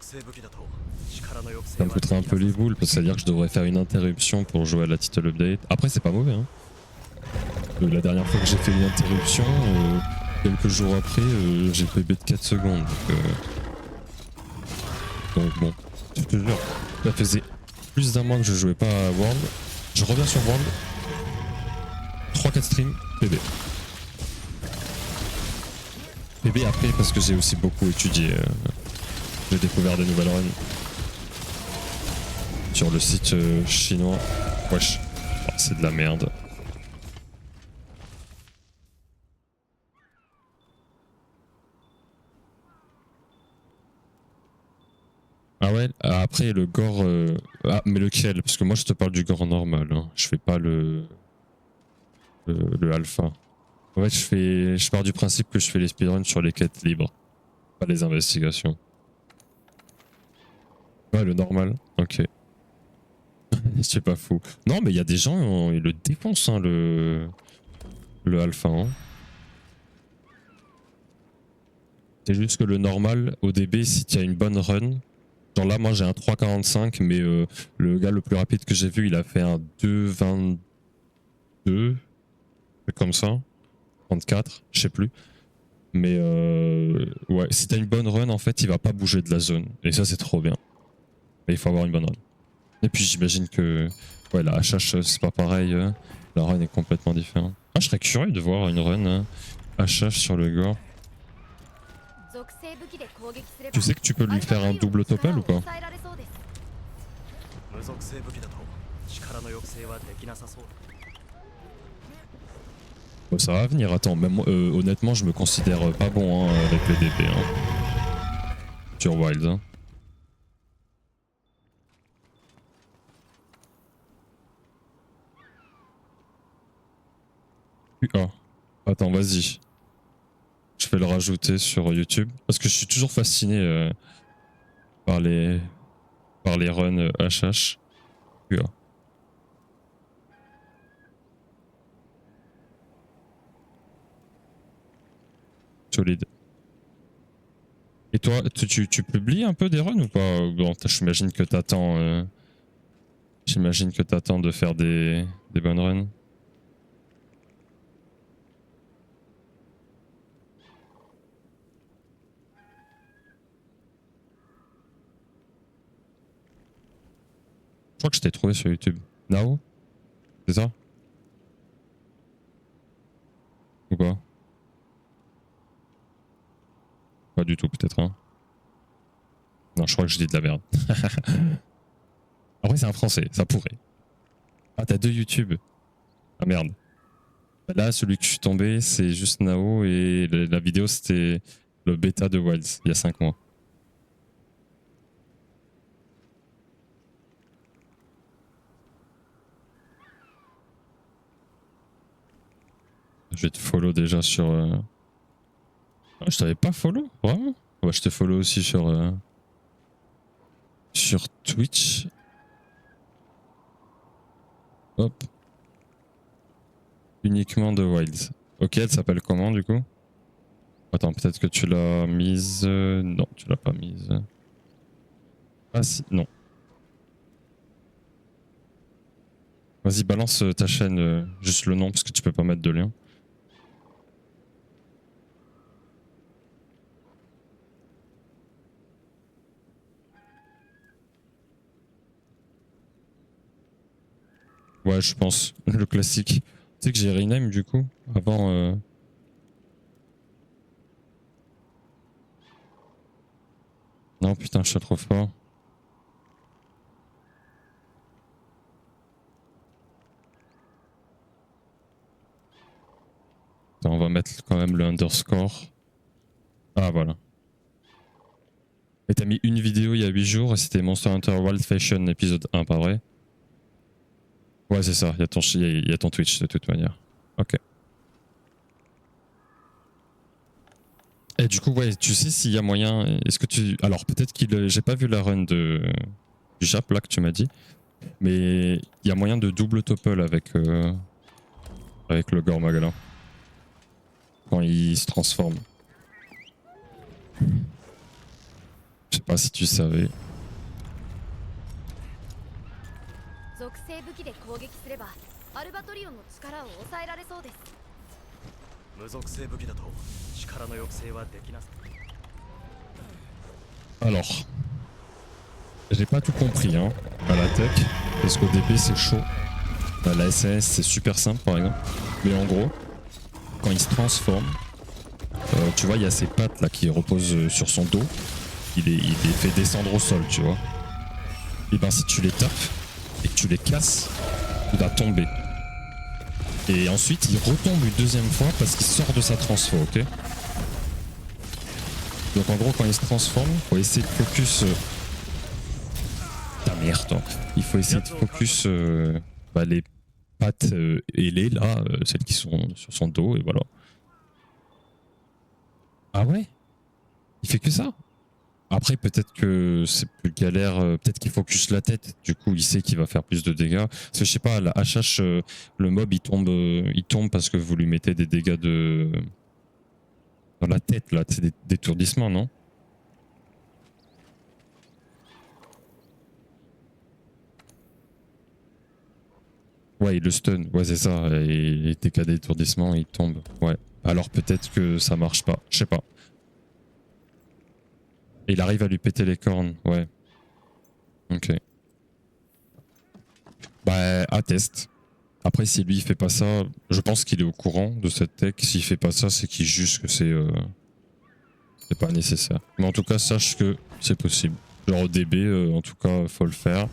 me foutrait un peu les boules parce que ça veut dire que je devrais faire une interruption pour jouer à la title update. Après c'est pas mauvais hein. La dernière fois que j'ai fait une interruption, quelques jours après j'ai PB de 4 secondes. Donc bon, je te jure. Ça faisait plus d'un mois que je jouais pas à World. Je reviens sur World. 3-4 streams, PB. PB après parce que j'ai aussi beaucoup étudié. J'ai découvert des nouvelles runs. Sur le site chinois. Wesh. Oh, c'est de la merde. Ah ouais, après le gore... Ah mais lequel? Parce que moi je te parle du gore normal, hein. Je fais pas le alpha. En fait je pars du principe que je fais les speedruns sur les quêtes libres, pas les investigations. Ouais le normal, ok. C'est pas fou. Non mais il y a des gens, ils le défoncent hein, le alpha. Hein. C'est juste que le normal, au DB, si tu as une bonne run, genre là moi j'ai un 3,45 mais le gars le plus rapide que j'ai vu il a fait un 2,22, comme ça, 34, je sais plus. Mais ouais, si t'as une bonne run en fait il va pas bouger de la zone et ça c'est trop bien. Mais il faut avoir une bonne run. Et puis j'imagine que ouais la HH c'est pas pareil, la run est complètement différente. Ah je serais curieux de voir une run HH sur le gore. Tu sais que tu peux lui faire un double topple ou pas? 無属性武器だと力の抑制はできなさそう。 Bon, ça va venir, attends, même moi, honnêtement je me considère pas bon hein, avec les DP hein. Sur Wild. Hein. Ah, attends vas-y. Je vais le rajouter sur YouTube parce que je suis toujours fasciné par les runs HH. QA. Solide. Et toi, tu publies un peu des runs ou pas? Bon, j'imagine que t'attends. J'imagine que t'attends de faire des bonnes runs. Je crois que je t'ai trouvé sur YouTube. Nao? C'est ça? Ou pas? Pas du tout peut-être hein. Non je crois que je dis de la merde. Après c'est un français, ça pourrait. Ah t'as deux YouTube. Ah merde. Là celui que je suis tombé c'est juste Nao et la vidéo c'était le bêta de Wilds il y a 5 mois. Je vais te follow déjà sur... Ah, je t'avais pas follow, vraiment? Ouais, je te follow aussi sur Twitch. Hop. Uniquement de Wilds. Ok, elle s'appelle comment du coup? Attends, peut-être que tu l'as mise... Non, tu l'as pas mise. Ah si, non. Vas-y, balance ta chaîne, juste le nom, parce que tu peux pas mettre de lien. Ouais, je pense. Le classique. Tu sais que j'ai rename du coup, avant... Non, putain, je suis trop fort. Attends, on va mettre quand même le underscore. Ah, voilà. Et t'as mis une vidéo il y a 8 jours et c'était Monster Hunter Wild Fashion épisode 1, pas vrai? Ouais, c'est ça, il y a ton Twitch de toute manière. Ok. Et du coup, ouais, tu sais s'il y a moyen. Est-ce que tu. Alors, peut-être qu'il. J'ai pas vu la run du Jap là que tu m'as dit. Mais il y a moyen de double topple avec le Gore Magala. Quand il se transforme. Je sais pas si tu savais. 属性武器で攻撃すればアルバトリオンの力を抑えられそうです。無属性武器だと力の抑制はできなさ。 Alors, j'ai pas tout compris hein, à la tech, parce qu'au DP c'est chaud. À la SAS c'est super simple par exemple. Mais en gros, quand il se transforme, tu vois il y a ses pattes là qui reposent sur son dos. il est fait descendre au sol, tu vois. Et ben si tu les tapes et que tu les casses, il va tomber. Et ensuite il retombe une deuxième fois parce qu'il sort de sa transfo, ok? Donc en gros quand il se transforme, faut essayer de focus... Ta merde, toi. Il faut essayer de focus les pattes ailées là, celles qui sont sur son dos et voilà. Ah ouais? Il fait que ça? Après, peut-être que c'est plus galère, peut-être qu'il focus la tête, du coup, il sait qu'il va faire plus de dégâts. Parce que je sais pas, la HH, le mob, il tombe parce que vous lui mettez des dégâts dans la tête, là, c'est des d'étourdissement, non? Ouais, il le stun, ouais, c'est ça, et les dégâts d'étourdissement, il tombe, ouais. Alors peut-être que ça marche pas, je sais pas. Et il arrive à lui péter les cornes, ouais. Ok. Bah, à test. Après, si lui il fait pas ça, je pense qu'il est au courant de cette tech. S'il fait pas ça, c'est qu'il juge que c'est pas nécessaire. Mais en tout cas, sache que c'est possible. Genre au DB, en tout cas, faut le faire.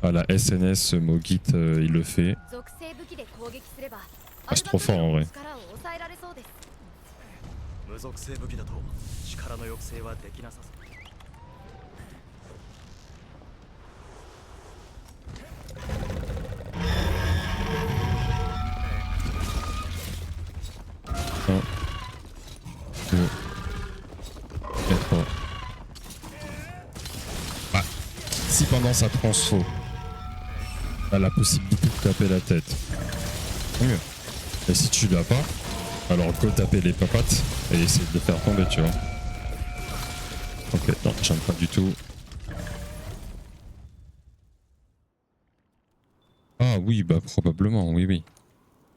À la SNS, Mogit, il le fait. 属性武器で攻撃すれば Ah, c'est trop fort en vrai. 力を抑えられそうです。無属性武器だと力の抑制はできなさそう。 1, 2, 3. Bah, si pendant sa transfo, t'as la possibilité de taper la tête, tant mieux. Et si tu l'as pas, alors go taper les papates et essayer de le faire tomber, tu vois. Ok, non, j'aime pas du tout. Ah oui, bah probablement, oui, oui.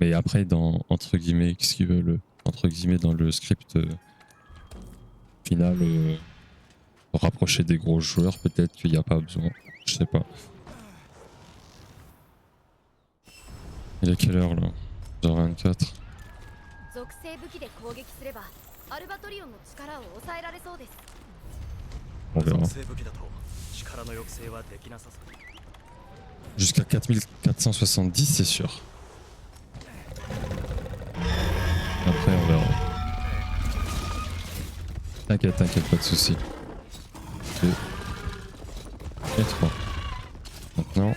Mais après, dans, entre guillemets, qu'est-ce qu'ils veulent, entre guillemets, dans le script final, pour rapprocher des gros joueurs, peut-être qu'il n'y a pas besoin. Je sais pas. Il est quelle heure là? 24. 属性武器で攻撃すればアルバトリオンの力を抑えられそうです。 On 無 verra. 属性武器だと力の抑制はできなさそう。 Jusqu'à 4470, c'est sûr. Après, on verra. T'inquiète, t'inquiète, pas de soucis. 2 et 3. Maintenant.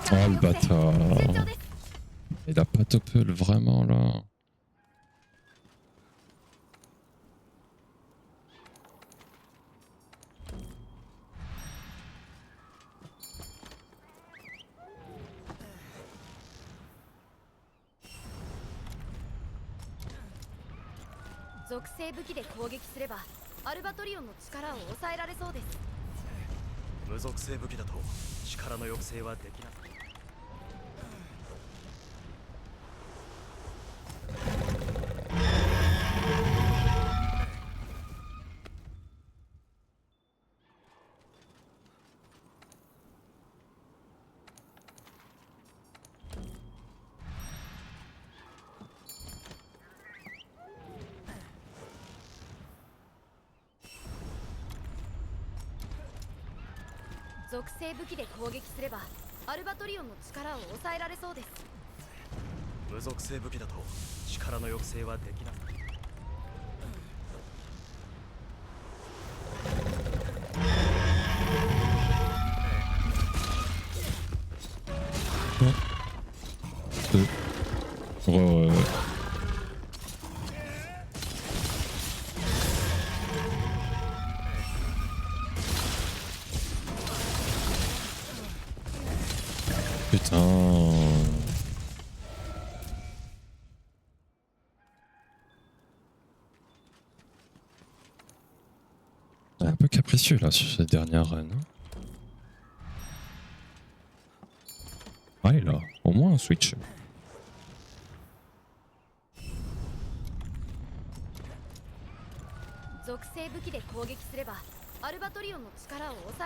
Oh le bâtard. Il a pas topple vraiment là.「属性武器で攻撃すればアルバトリオンの力を抑えられそうです。 無属性武器だと力の抑制はできなさそう。 属性武器で攻撃すればアルバトリオンの力を抑えられそうです。 無属性武器だと力の抑制はできなさそう。 2. Putain. Un peu capricieux là sur cette dernière run. Hein. Ah, il a au moins un switch.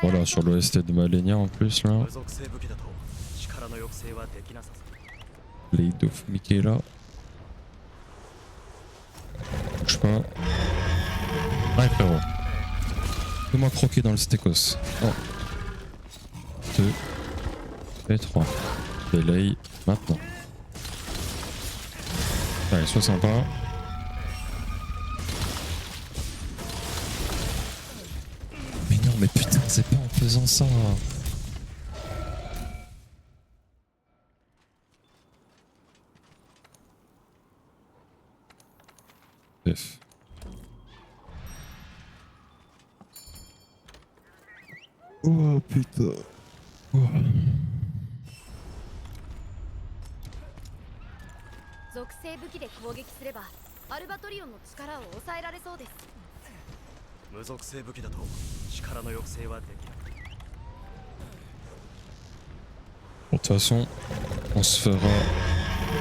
Voilà, sur l'OST de Malenia en plus là. 無属性武器だと力の抑制はできなさそう Blade of Michaela. Bouge pas. Ouais, frérot. Fais-moi croquer dans le stécos. 1, 2 et 3. Delay maintenant. Allez, sois sympa. Mais non, mais putain, c'est pas en faisant ça. Bref. Oh putain. Oh. 属性武器で攻撃すればアルバトリオンの力を抑えられそうです。無属性武器だと力の抑制はできない Bon, de toute façon, on se fera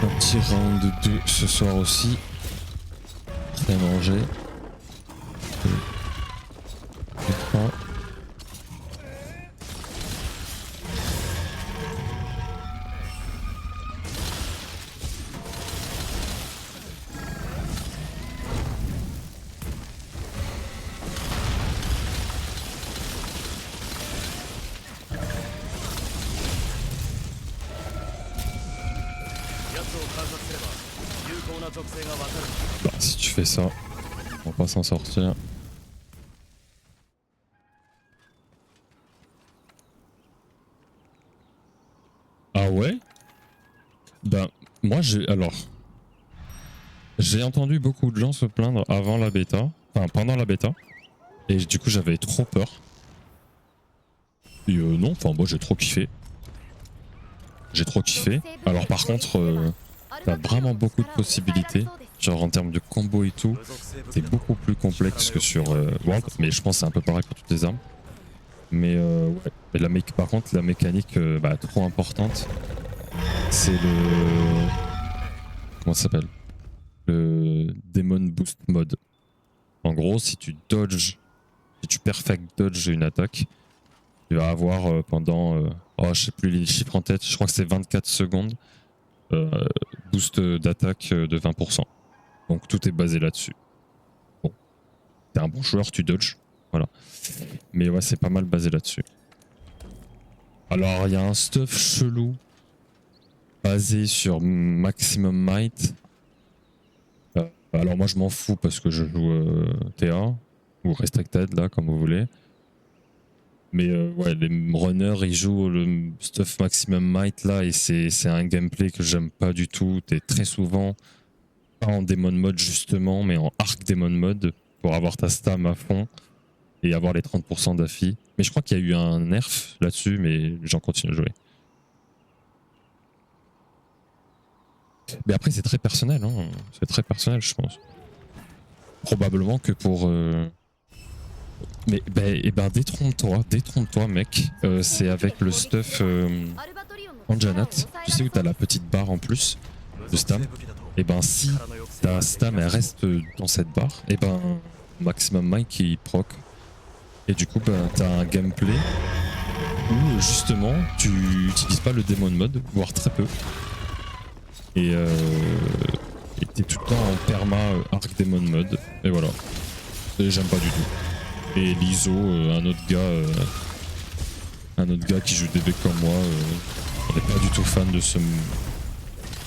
un petit round 2 ce soir aussi. Très manger. 2 et 3. Bah, si tu fais ça, on va pas s'en sortir. Ah ouais? Ben, moi j'ai. Alors. J'ai entendu beaucoup de gens se plaindre avant la bêta. Enfin, pendant la bêta. Et du coup, j'avais trop peur. Et non, enfin, moi j'ai trop kiffé. J'ai trop kiffé. Alors, par contre, t'as vraiment beaucoup de possibilités. Genre en termes de combo et tout, c'est beaucoup plus complexe que sur World, mais je pense que c'est un peu pareil pour toutes les armes. Mais ouais, et par contre la mécanique bah, trop importante, c'est le... Comment ça s'appelle? Le Demon Boost Mode. En gros, si tu dodges, si tu perfect dodge une attaque, tu vas avoir pendant... oh, je sais plus les chiffres en tête, je crois que c'est 24 secondes, boost d'attaque de 20%. Donc tout est basé là-dessus. Bon, t'es un bon joueur, tu dodges, voilà. Mais ouais, c'est pas mal basé là-dessus. Alors il y a un stuff chelou basé sur Maximum Might. Alors moi je m'en fous parce que je joue TA ou Restricted là, comme vous voulez. Mais ouais, les runners ils jouent le stuff Maximum Might là et c'est un gameplay que j'aime pas du tout. T'es très souvent pas en Demon Mode justement, mais en Arc Demon Mode pour avoir ta stam à fond et avoir les 30% d'affi. Mais je crois qu'il y a eu un nerf là-dessus, mais les gens continuent à jouer. Mais après c'est très personnel, hein. C'est très personnel je pense. Probablement que pour... Mais détrompe-toi mec. C'est avec le stuff Anjanat. Tu sais où t'as la petite barre en plus de stam. Et ben si ta stam elle reste dans cette barre, et ben Maximum Might qui proc. Et du coup ben, t'as un gameplay où justement tu utilises pas le Demon Mode, voire très peu. Et t'es tout le temps en perma Arc Demon Mode. Et voilà. Et j'aime pas du tout. Et Lizo, un autre gars qui joue DB comme moi, on n'est pas du tout fan de ce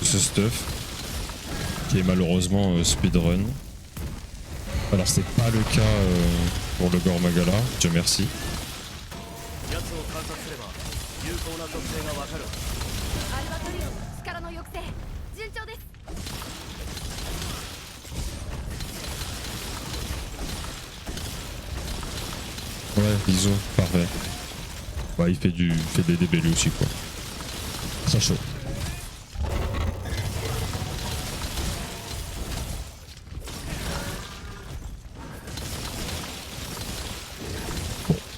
stuff. Qui est malheureusement speedrun. Alors c'est pas le cas pour le Gore Magala, Dieu merci. Ouais, Lizo, parfait. Ouais, il fait des DB lui aussi quoi. Très chaud.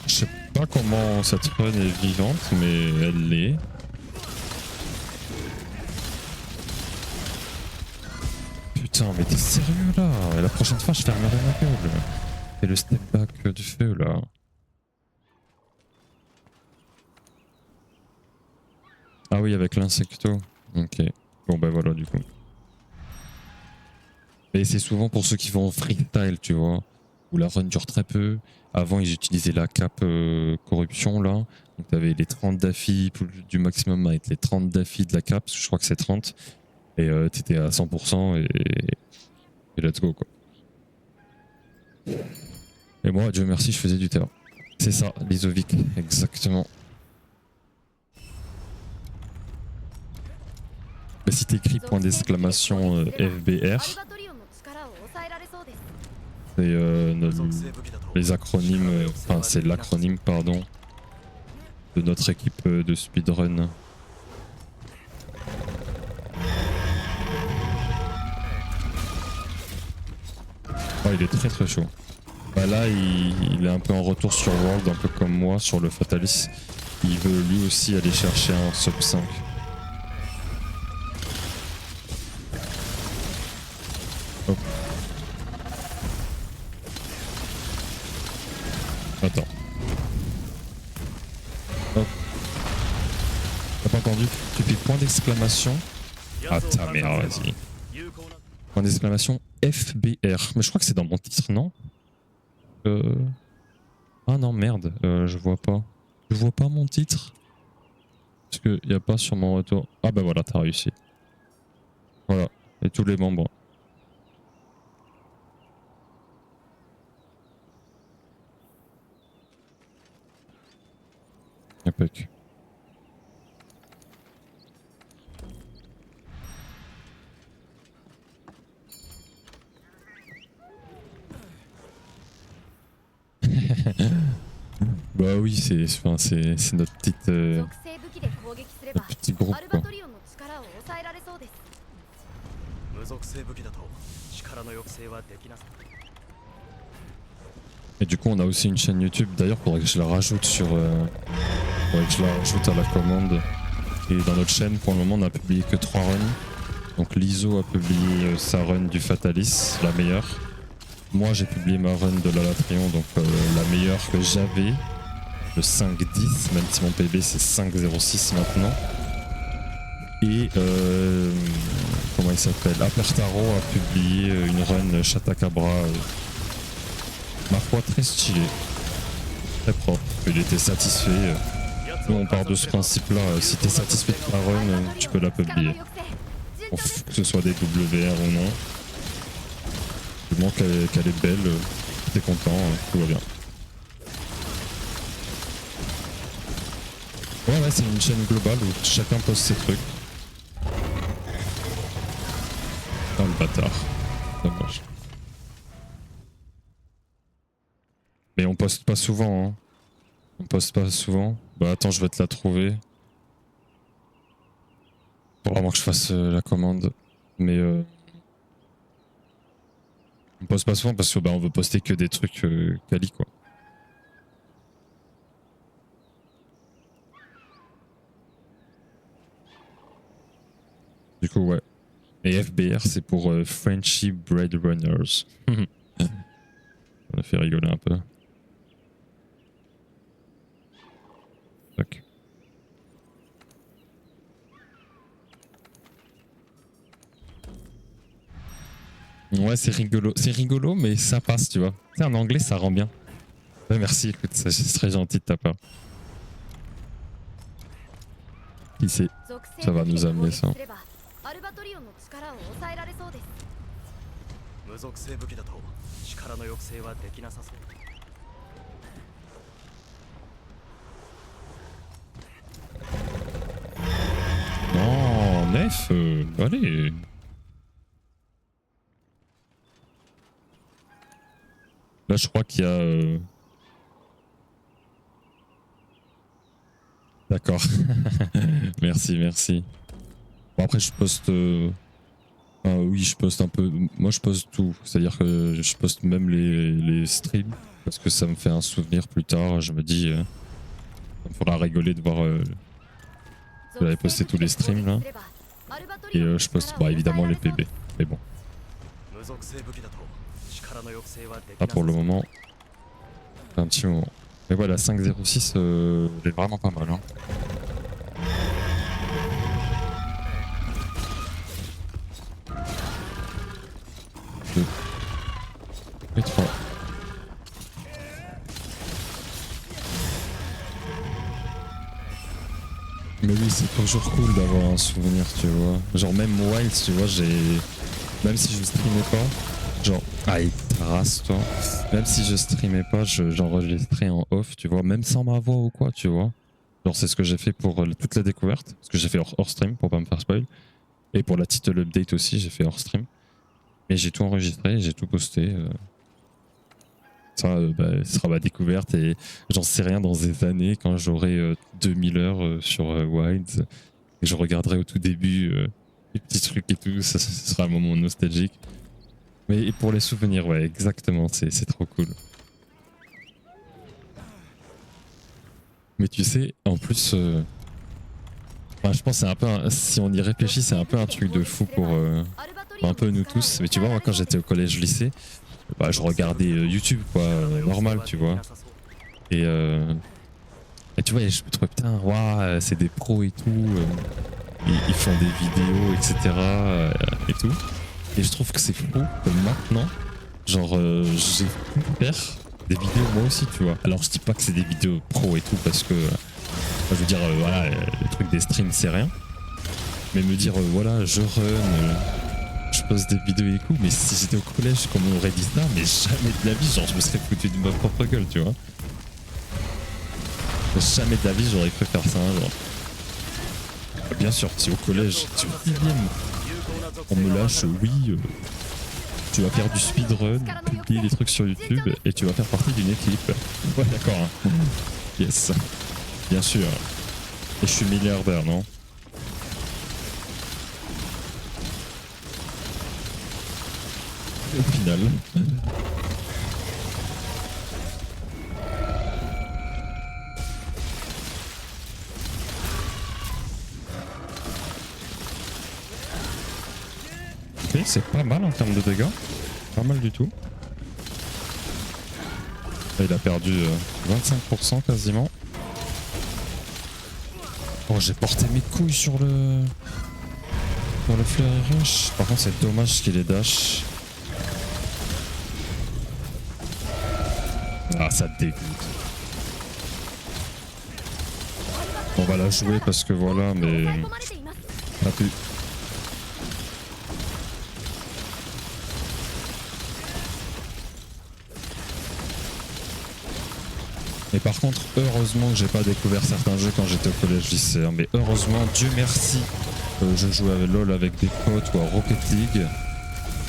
Je sais pas comment cette run est vivante, mais elle l'est. Putain, mais t'es sérieux là? La prochaine fois, je fermerai ma gueule. Et le step back du feu là. Ah oui, avec l'insecto. Ok. Bon bah voilà du coup. Et c'est souvent pour ceux qui vont en freestyle, tu vois. Où la run dure très peu. Avant, ils utilisaient la cape corruption là. Donc t'avais les 30 d'affis du maximum avec les 30 d'affis de la cape. Je crois que c'est 30. Et t'étais à 100% et let's go quoi. Et moi, Dieu merci, je faisais du terrain. C'est ça, l'Isovic, exactement. Bah, si t'écris point d'exclamation FBR, アルバトリオンの力を抑えられそうです c'est les acronymes, enfin c'est l'acronyme pardon, de notre équipe de speedrun. Oh, il est très très chaud. Bah là, il est un peu en retour sur World, un peu comme moi sur le Fatalis. Il veut lui aussi aller chercher un sub 5. Hop. Attends. Hop. T'as pas entendu? Tu fais point d'exclamation. Ah ta mère, vas-y. Point d'exclamation FBR. Mais je crois que c'est dans mon titre, non? Ah non, merde, je vois pas. Je vois pas mon titre. Parce qu'il n'y a pas sur mon retour. Ah bah voilà, t'as réussi. Voilà, et tous les membres. Impec. Bah oui, c'est notre petite 属性武器で攻撃すれば notre petit groupe アル quoi. バトリオンの力を抑えられそうです 無属性武器だと力の抑制はできなさそう。 Et du coup, on a aussi une chaîne YouTube. D'ailleurs, faudrait que je la rajoute sur, faudrait que je la rajoute à la commande. Et dans notre chaîne, pour le moment, on a publié que 3 runs. Donc l'ISO a publié sa run du Fatalis, la meilleure. Moi, j'ai publié ma run de l'Alatrion, donc la meilleure que j'avais, le 5-10, même si mon PB c'est 5-06 maintenant. Et comment il s'appelle, Apertaro a publié une run Chatakabra, ma foi très stylée, très propre. Il était satisfait. Nous on part de ce principe là, si t'es satisfait de ta run, tu peux la 力の publier. 抑制順 Bon, 調です que ce soit des WR ou non. Du moment qu'elle est belle, t'es content, tout va bien. Ouais, c'est une chaîne globale où chacun poste ses trucs. Oh le bâtard. Dommage. Mais on poste pas souvent, hein. On poste pas souvent. Bah attends, je vais te la trouver. Faut vraiment que je fasse la commande. Mais on poste pas souvent parce que bah, on veut poster que des trucs quali quoi. Du coup ouais. Et FBR c'est pour Friendship Bread Runners. On a fait rigoler un peu. Tac. Ouais, c'est rigolo, mais ça passe, tu vois. Tu sais, en anglais, ça rend bien. Ouais, merci, écoute, c'est très gentil de ta part. Qui sait, 属性 ça va 武器 nous で攻 amener 撃 ça. すればアルバトリオンの力を抑えられそうです 無属性武器だと力の抑制はできなさそう。 Non, Nef, allez. Là, je crois qu'il y a... D'accord. Merci, merci. Bon, après, je poste... Ah oui, je poste un peu... Moi, je poste tout. C'est-à-dire que je poste même les streams. Parce que ça me fait un souvenir plus tard. Je me dis... ça me fera rigoler de voir... J'avais posté tous les streams, là. Et je poste bah, évidemment les PB. Mais bon. 属性武器だと力の抑制はでき Là なさ pour le そう moment, c'est un petit moment. Mais voilà, 506, elle est vraiment pas mal. Hein. Deux. Et 3. Mais oui, c'est toujours cool d'avoir un souvenir, tu vois. Genre même Wilds, tu vois, même si je streamais pas, genre... Ah, il terrasse, toi. Même si je streamais pas, j'enregistrais en off, tu vois, même sans ma voix ou quoi, tu vois. Genre c'est ce que j'ai fait pour toute la découverte, parce que j'ai fait hors stream pour pas me faire spoil. Et pour la title update aussi, j'ai fait hors stream. Mais j'ai tout enregistré, j'ai tout posté. Ça, ce sera ma découverte et j'en sais rien dans des années quand j'aurai 2000 heures sur Wilds. Et je regarderai au tout début les petits trucs et tout, ça sera un moment nostalgique. Mais pour les souvenirs, ouais, exactement, c'est trop cool. Mais tu sais, en plus, enfin, je pense que c'est un peu, si on y réfléchit, c'est un peu un truc de fou pour un peu nous tous. Mais tu vois, moi quand j'étais au collège-lycée, bah, je regardais YouTube, quoi, normal, tu vois. Et tu vois, je me trouvais, putain, waouh, c'est des pros et tout, ils font des vidéos, etc. Et tout. Et je trouve que c'est fou que maintenant, genre, j'ai pu faire des vidéos moi aussi, tu vois. Alors, je dis pas que c'est des vidéos pro et tout, parce que, je veux dire, voilà, le truc des streams, c'est rien. Mais me dire, voilà, je run, je poste des vidéos et tout, mais si j'étais au collège, comme on aurait dit ça, mais jamais de la vie, genre, je me serais foutu de ma propre gueule, tu vois. Jamais de la vie, j'aurais cru faire ça un jour. Bien sûr, si au collège, si au 6ème, on me lâche, oui, tu vas faire du speedrun, publier des trucs sur YouTube et tu vas faire partie d'une équipe. Ouais, d'accord. Hein. Yes. Bien sûr. Et je suis milliardaire, non? Au final. Ok, c'est pas mal en termes de dégâts. Pas mal du tout. Là, il a perdu 25% quasiment. Oh, j'ai porté mes couilles sur le flare rush. Par contre, c'est dommage qu'il ait dash. Ah, ça dégoûte. On va la jouer parce que voilà, mais... Pas pu. Mais par contre, heureusement que j'ai pas découvert certains jeux quand j'étais au collège lycée. Mais heureusement, Dieu merci, je jouais à LoL avec des potes ou à Rocket League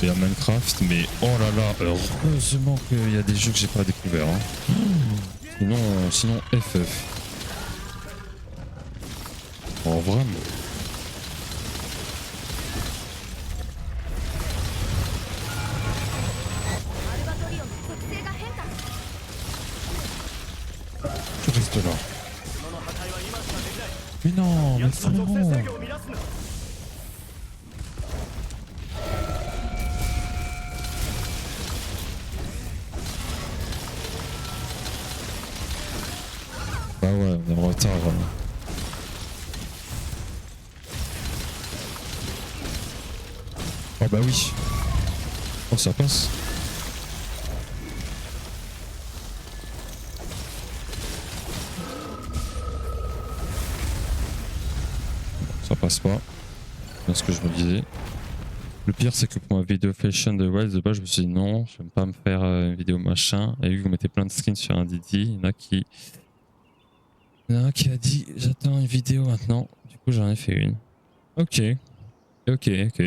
et à Minecraft. Mais oh là là, heureusement qu'il y a des jeux que j'ai pas découverts. Hein. Sinon FF. Oh vraiment. Tu restes là. Mais non, mais frérot. Bah ouais, on est en retard. Oh bah oui. Oh ça passe. Ça passe pas. C'est ce que je me disais. Le pire c'est que pour ma vidéo fashion de Wilds de base je me suis dit non, je vais pas me faire une vidéo machin. Et vu que vous mettez plein de skins sur un Didi, il y en a qui a dit j'attends une vidéo maintenant. Du coup j'en ai fait une. Ok,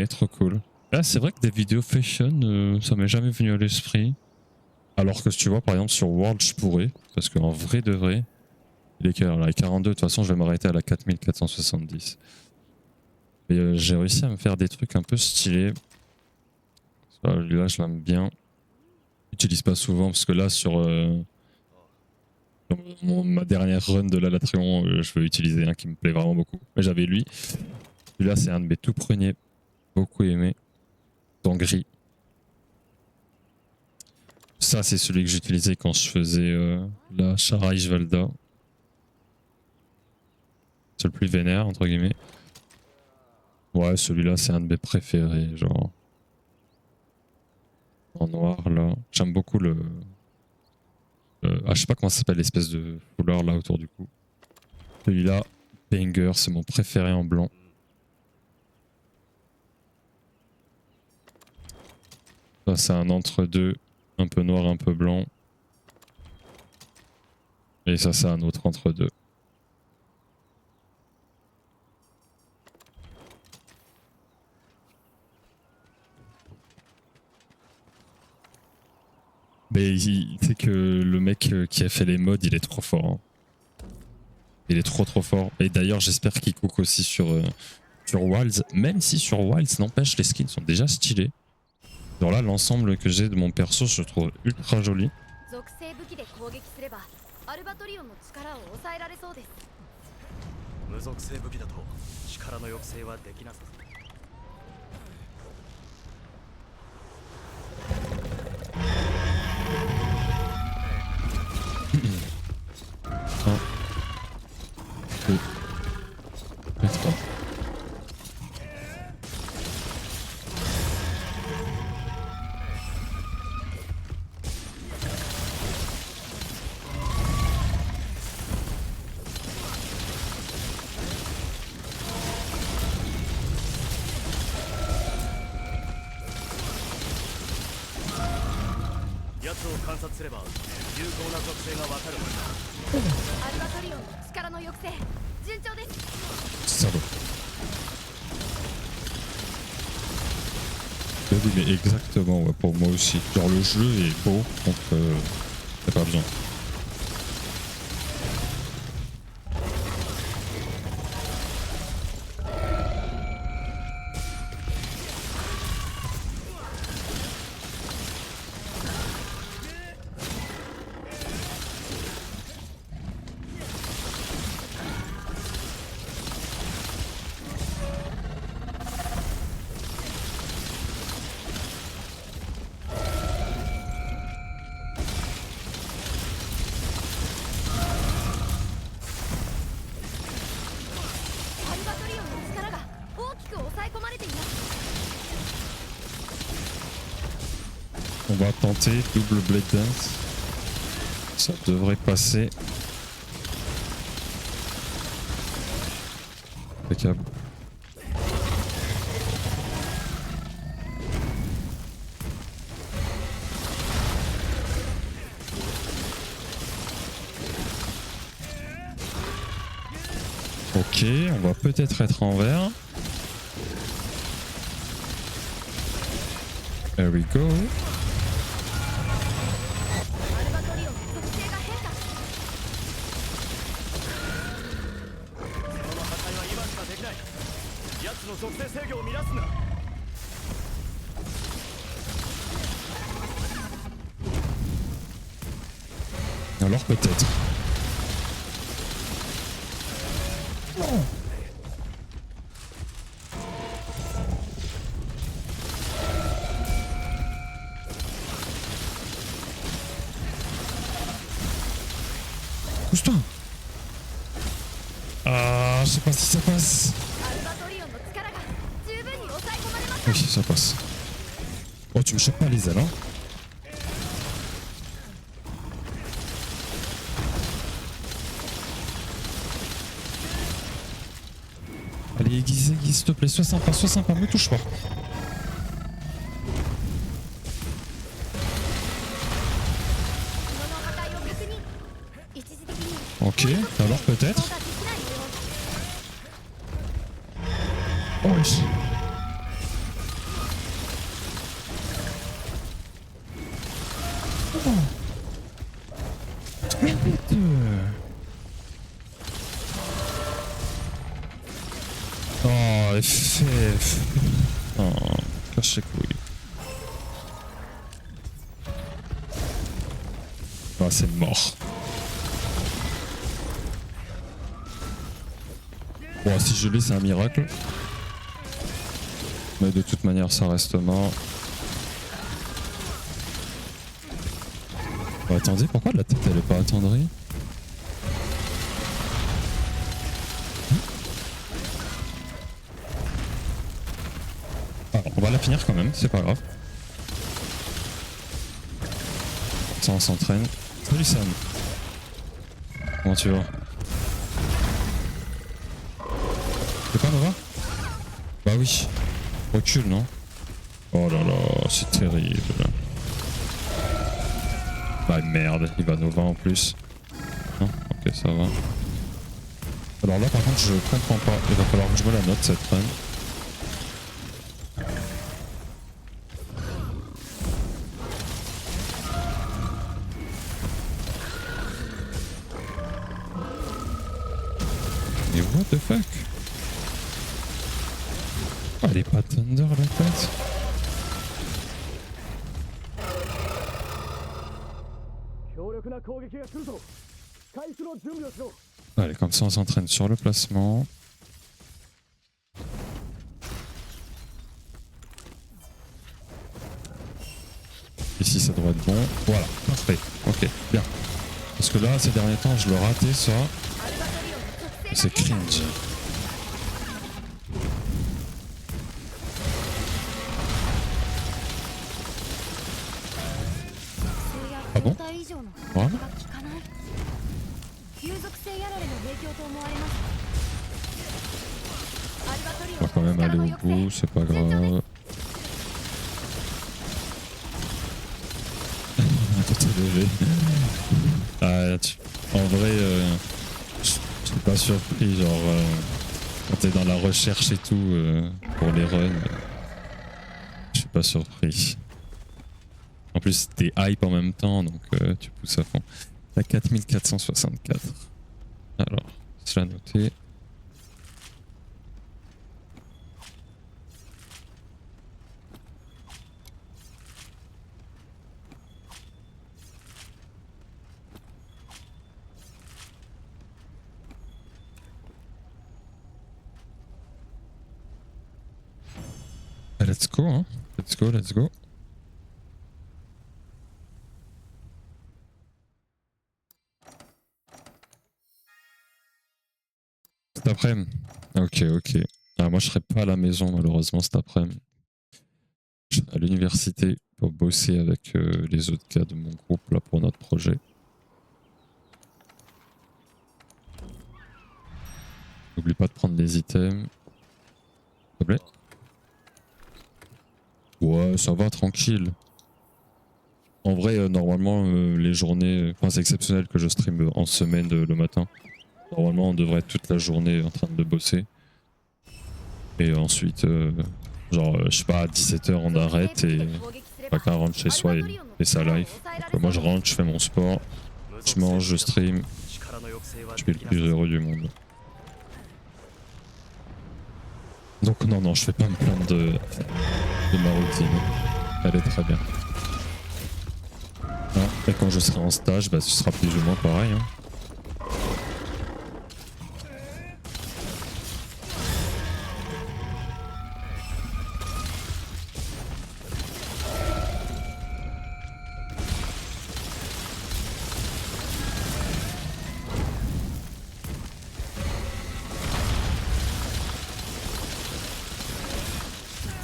trop cool. Là c'est vrai que des vidéos fashion, ça m'est jamais venu à l'esprit. Alors que tu vois par exemple sur World je pourrais. Parce qu'en vrai de vrai, il est là, à 42, de toute façon je vais m'arrêter à la 4470. Et j'ai réussi à me faire des trucs un peu stylés. Là je l'aime bien. J'utilise pas souvent parce que là sur ma dernière run de la Latréon, je veux utiliser un qui me plaît vraiment beaucoup. Mais j'avais lui. Celui-là c'est un de mes tout premiers. Beaucoup aimé. Dans gris. Ça, c'est celui que j'utilisais quand je faisais la Shara Ishvalda. C'est le plus vénère, entre guillemets. Ouais, celui-là, c'est un de mes préférés, genre. En noir, là. J'aime beaucoup le... je sais pas comment ça s'appelle, l'espèce de foulard, là, autour du cou. Celui-là, banger, c'est mon préféré en blanc. Ça, c'est un entre-deux, un peu noir, un peu blanc. Et ça, c'est un autre entre-deux. Mais tu sais que le mec qui a fait les mods, il est trop fort. Hein. Il est trop fort. Et d'ailleurs, j'espère qu'il cook aussi sur Wilds. Même si sur Wilds, n'empêche, les skins sont déjà stylés. Genre là, l'ensemble que j'ai de mon perso, je le trouve ultra joli. 属性武器で攻撃すればアルバトリオンの力を抑えられそうです。無属性武器だと力の抑制はできなさそう。Attends. Salaud. Oui, mais exactement, ouais, pour moi aussi. Genre le jeu est beau, donc t'as pas besoin. On va tenter double blade dance. Ça devrait passer. Impeccable. Ok, on va peut-être être en vert. There we go. Alors peut-être. Pousse-toi. Ah, je sais pas si ça passe. Oui, ça passe. Oh, tu me chopes pas les ailes, hein. Allez, aiguise, s'il te plaît, sois sympa, me touche pas. Ok, alors peut-être. Oh wesh. Oh. Oh, FF. Oh, cache les couilles. Ah, c'est mort. Bon, si je l'ai, c'est un miracle. Mais de toute manière, ça reste mort. Oh, attendez, pourquoi la tête elle est pas attendrie? Alors, on va la finir quand même, c'est pas grave. Ça, on s'entraîne. Salut Sam. Comment tu vas? C'est pas Nova? Bah oui. Recule, non? Oh là là, c'est terrible. Bah merde, il va Nova en plus. Non? Ok, ça va. Alors là, par contre, je comprends pas. Il va falloir que je me la note cette run. Mais what the fuck? Ah, elle est pas Thunder la tête. Allez, comme ça on s'entraîne sur le placement. Ici ça doit être bon. Voilà, parfait. Ok, bien. Parce que là, ces derniers temps, je le ratais ça. C'est cringe. Ah bon? Vraiment? On va quand même aller au bout, c'est pas grave. Ah, en vrai, je suis pas surpris, genre, quand t'es dans la recherche et tout, pour les runs, je suis pas surpris. En plus, t'es hype en même temps, donc tu pousses à fond. T'as 4464. Alors, c'est la noter. Let's go, hein. Let's go, let's go. Cet après-midi. Ok, ok. Ah, moi, je serai pas à la maison, malheureusement, cet après-midi. Je serai à l'université pour bosser avec les autres gars de mon groupe, là, pour notre projet. N'oublie pas de prendre les items. S'il te plaît. Ouais, ça va, tranquille. En vrai, normalement, les journées... Enfin, c'est exceptionnel que je stream en semaine le matin. Normalement, on devrait être toute la journée en train de bosser. Et ensuite, genre, je sais pas, à 17h, on arrête et chacun rentre chez soi et sa life. Donc, moi, je rentre, je fais mon sport, je mange, je stream. Je suis le plus heureux du monde. Donc, non, non, je fais pas me plaindre de ma routine. Elle est très bien. Ah, et quand je serai en stage, bah, ce sera plus ou moins pareil. Hein.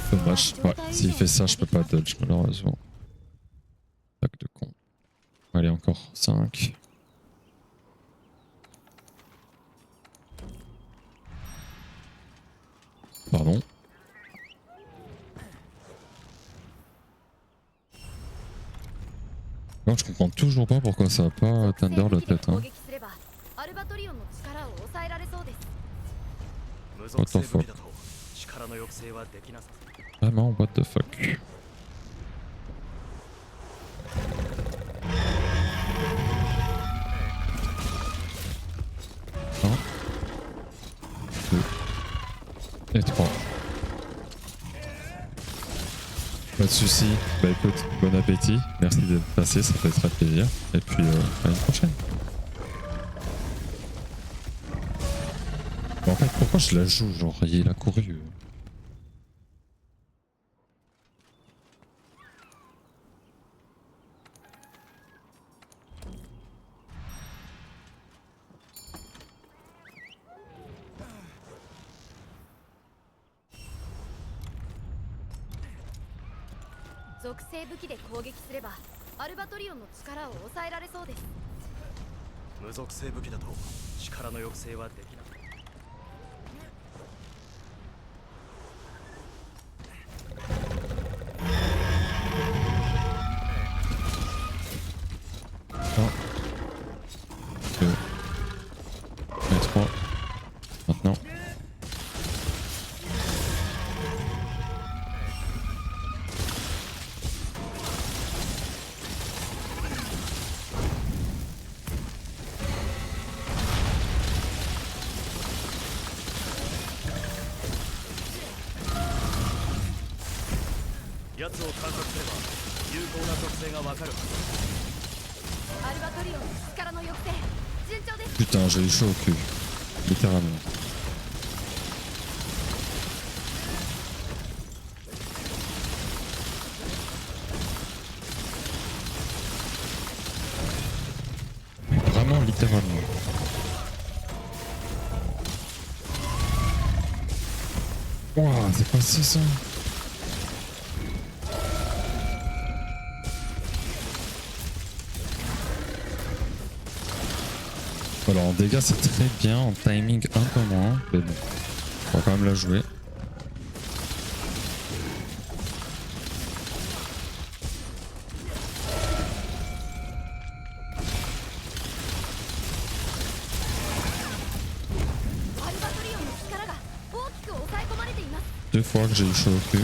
Dommage. Ouais, s'il fait ça, je peux pas dodge malheureusement. Tac de con. Allez, encore 5. Pardon. Non, je comprends toujours pas pourquoi ça a pas Thunder la tête. Hein. What the fuck. Vraiment, what the fuck. Un, deux et 3. Pas de soucis. Bah écoute, bon appétit. Merci d'être passé, ça fait très plaisir. Et puis à une prochaine. Bon, en fait, pourquoi je la joue? Genre, il a couru. 属性武器で攻撃すればアルバトリオンの力を抑えられそうです。無属性武器だと力の抑制はできない。2, et 3. Maintenant. Putain, j'ai eu chaud au cul. Littéralement. Mais vraiment littéralement. Ouah, c'est passé ça. Alors en dégâts c'est très bien, en timing un peu moins, mais bon, on va quand même la jouer. Deux fois que j'ai eu chaud au cul.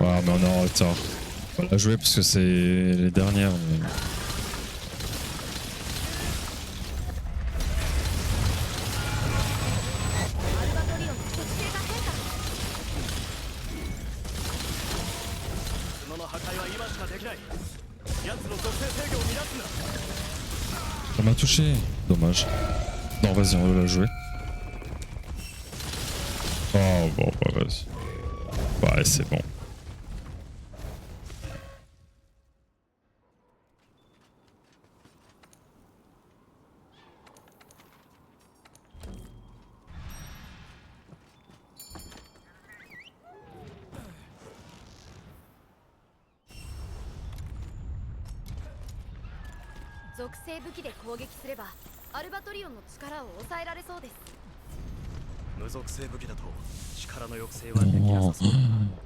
Ah mais on est en retard. On va la jouer parce que c'est les dernières. Mais... Ça m'a touché, dommage. Non vas-y on va la jouer. Oh bon bah vas-y. Ouais c'est bon.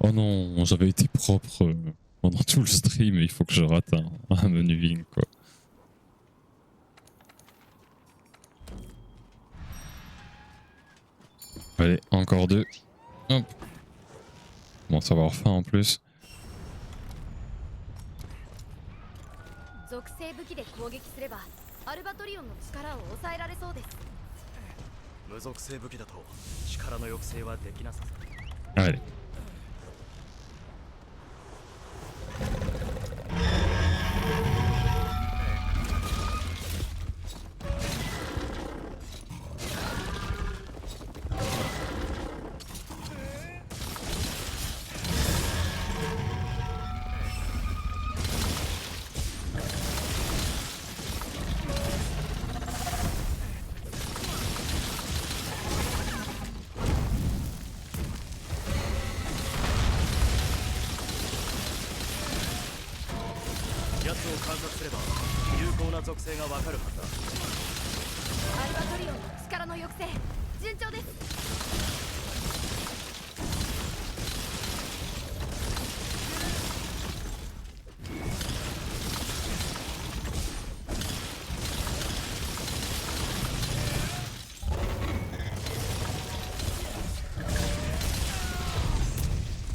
Oh non, j'avais été propre pendant tout le stream et il faut que je rate un menu Ving quoi. Allez, encore deux. Hop. Bon, ça va avoir faim en plus. 属性武器で攻撃すればアルバトリオンの力を抑えられそうです。無属性武器だと力の抑制はできなさそう。 Allez.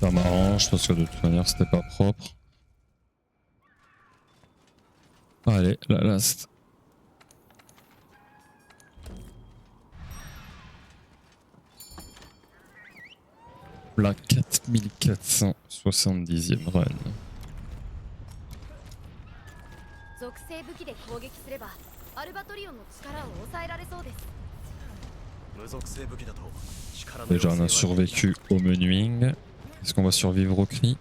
Ça m'arrange parce que de toute manière c'était pas propre. Allez, la last. La 4470e run. 属性武器で攻撃すればアルバトリオンの力を抑えられそうです。無属性武器だと力の Déjà, on a 抑制はできない survécu au menuing. Est-ce qu'on va survivre au cri?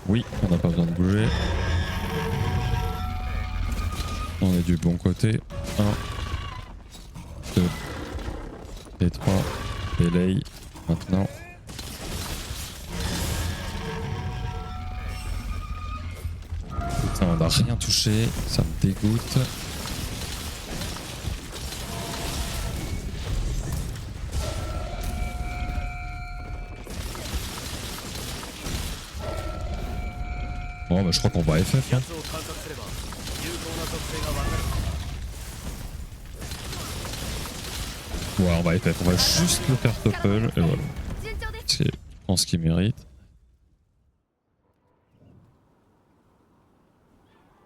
Oui, on n'a pas besoin de bouger. On est du bon côté. 1, 2 et 3. Belay. Maintenant. Putain, on n'a rien touché. Ça me dégoûte. Bon, bah, je crois qu'on va FF. Hein. 奴を観察すれば有効な属性が分かる Ouais, on va FF. On va juste le faire topple. Et voilà. 順調です。 C'est, je pense qu'il mérite.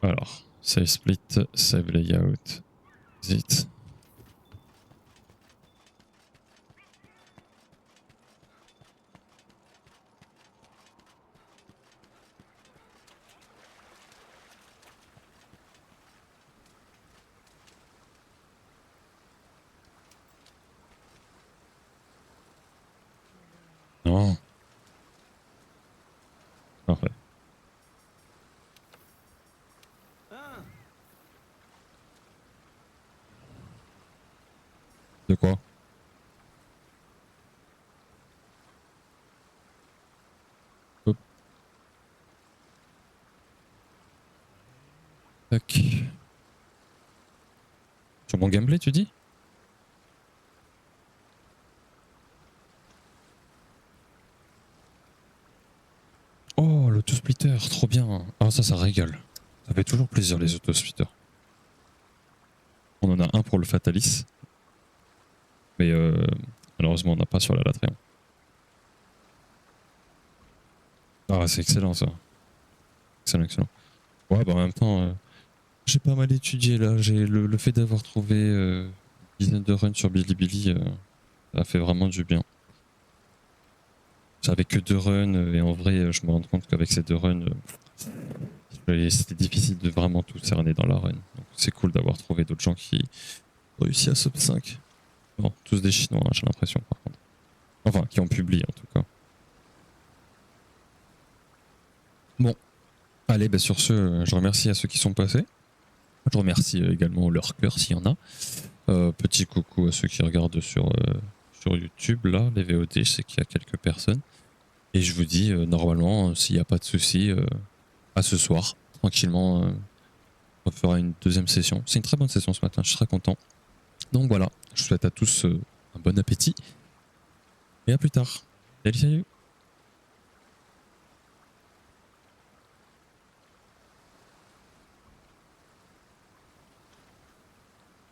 Alors, save split, save layout. Exit. Non. Parfait. De quoi? Hop. Tac. Sur mon gameplay, tu dis? Oh, l'autosplitter, trop bien. Ah, ça régale. Ça fait toujours plaisir, les autosplitters. On en a un pour le Fatalis. Mais malheureusement, on n'a pas sur la Latréon. Ah, c'est excellent, ça. Excellent, excellent. Ouais, bah en même temps, j'ai pas mal étudié, là. J'ai le fait d'avoir trouvé une dizaine de runs sur Bilibili, ça a fait vraiment du bien. J'avais que 2 runs, et en vrai, je me rends compte qu'avec ces 2 runs, c'était difficile de vraiment tout cerner dans la run. Donc c'est cool d'avoir trouvé d'autres gens qui ont réussi à sub 5. Bon, tous des Chinois, hein, j'ai l'impression, par contre. Enfin, qui ont publié, en tout cas. Bon. Allez, bah sur ce, je remercie à ceux qui sont passés. Je remercie également leur cœur, s'il y en a. Petit coucou à ceux qui regardent sur YouTube, là, les VOD, je sais qu'il y a quelques personnes. Et je vous dis, normalement, s'il n'y a pas de souci, à ce soir, tranquillement, on fera une deuxième session. C'est une très bonne session ce matin, je suis très content. Donc voilà, je vous souhaite à tous un bon appétit. Et à plus tard. Salut, salut!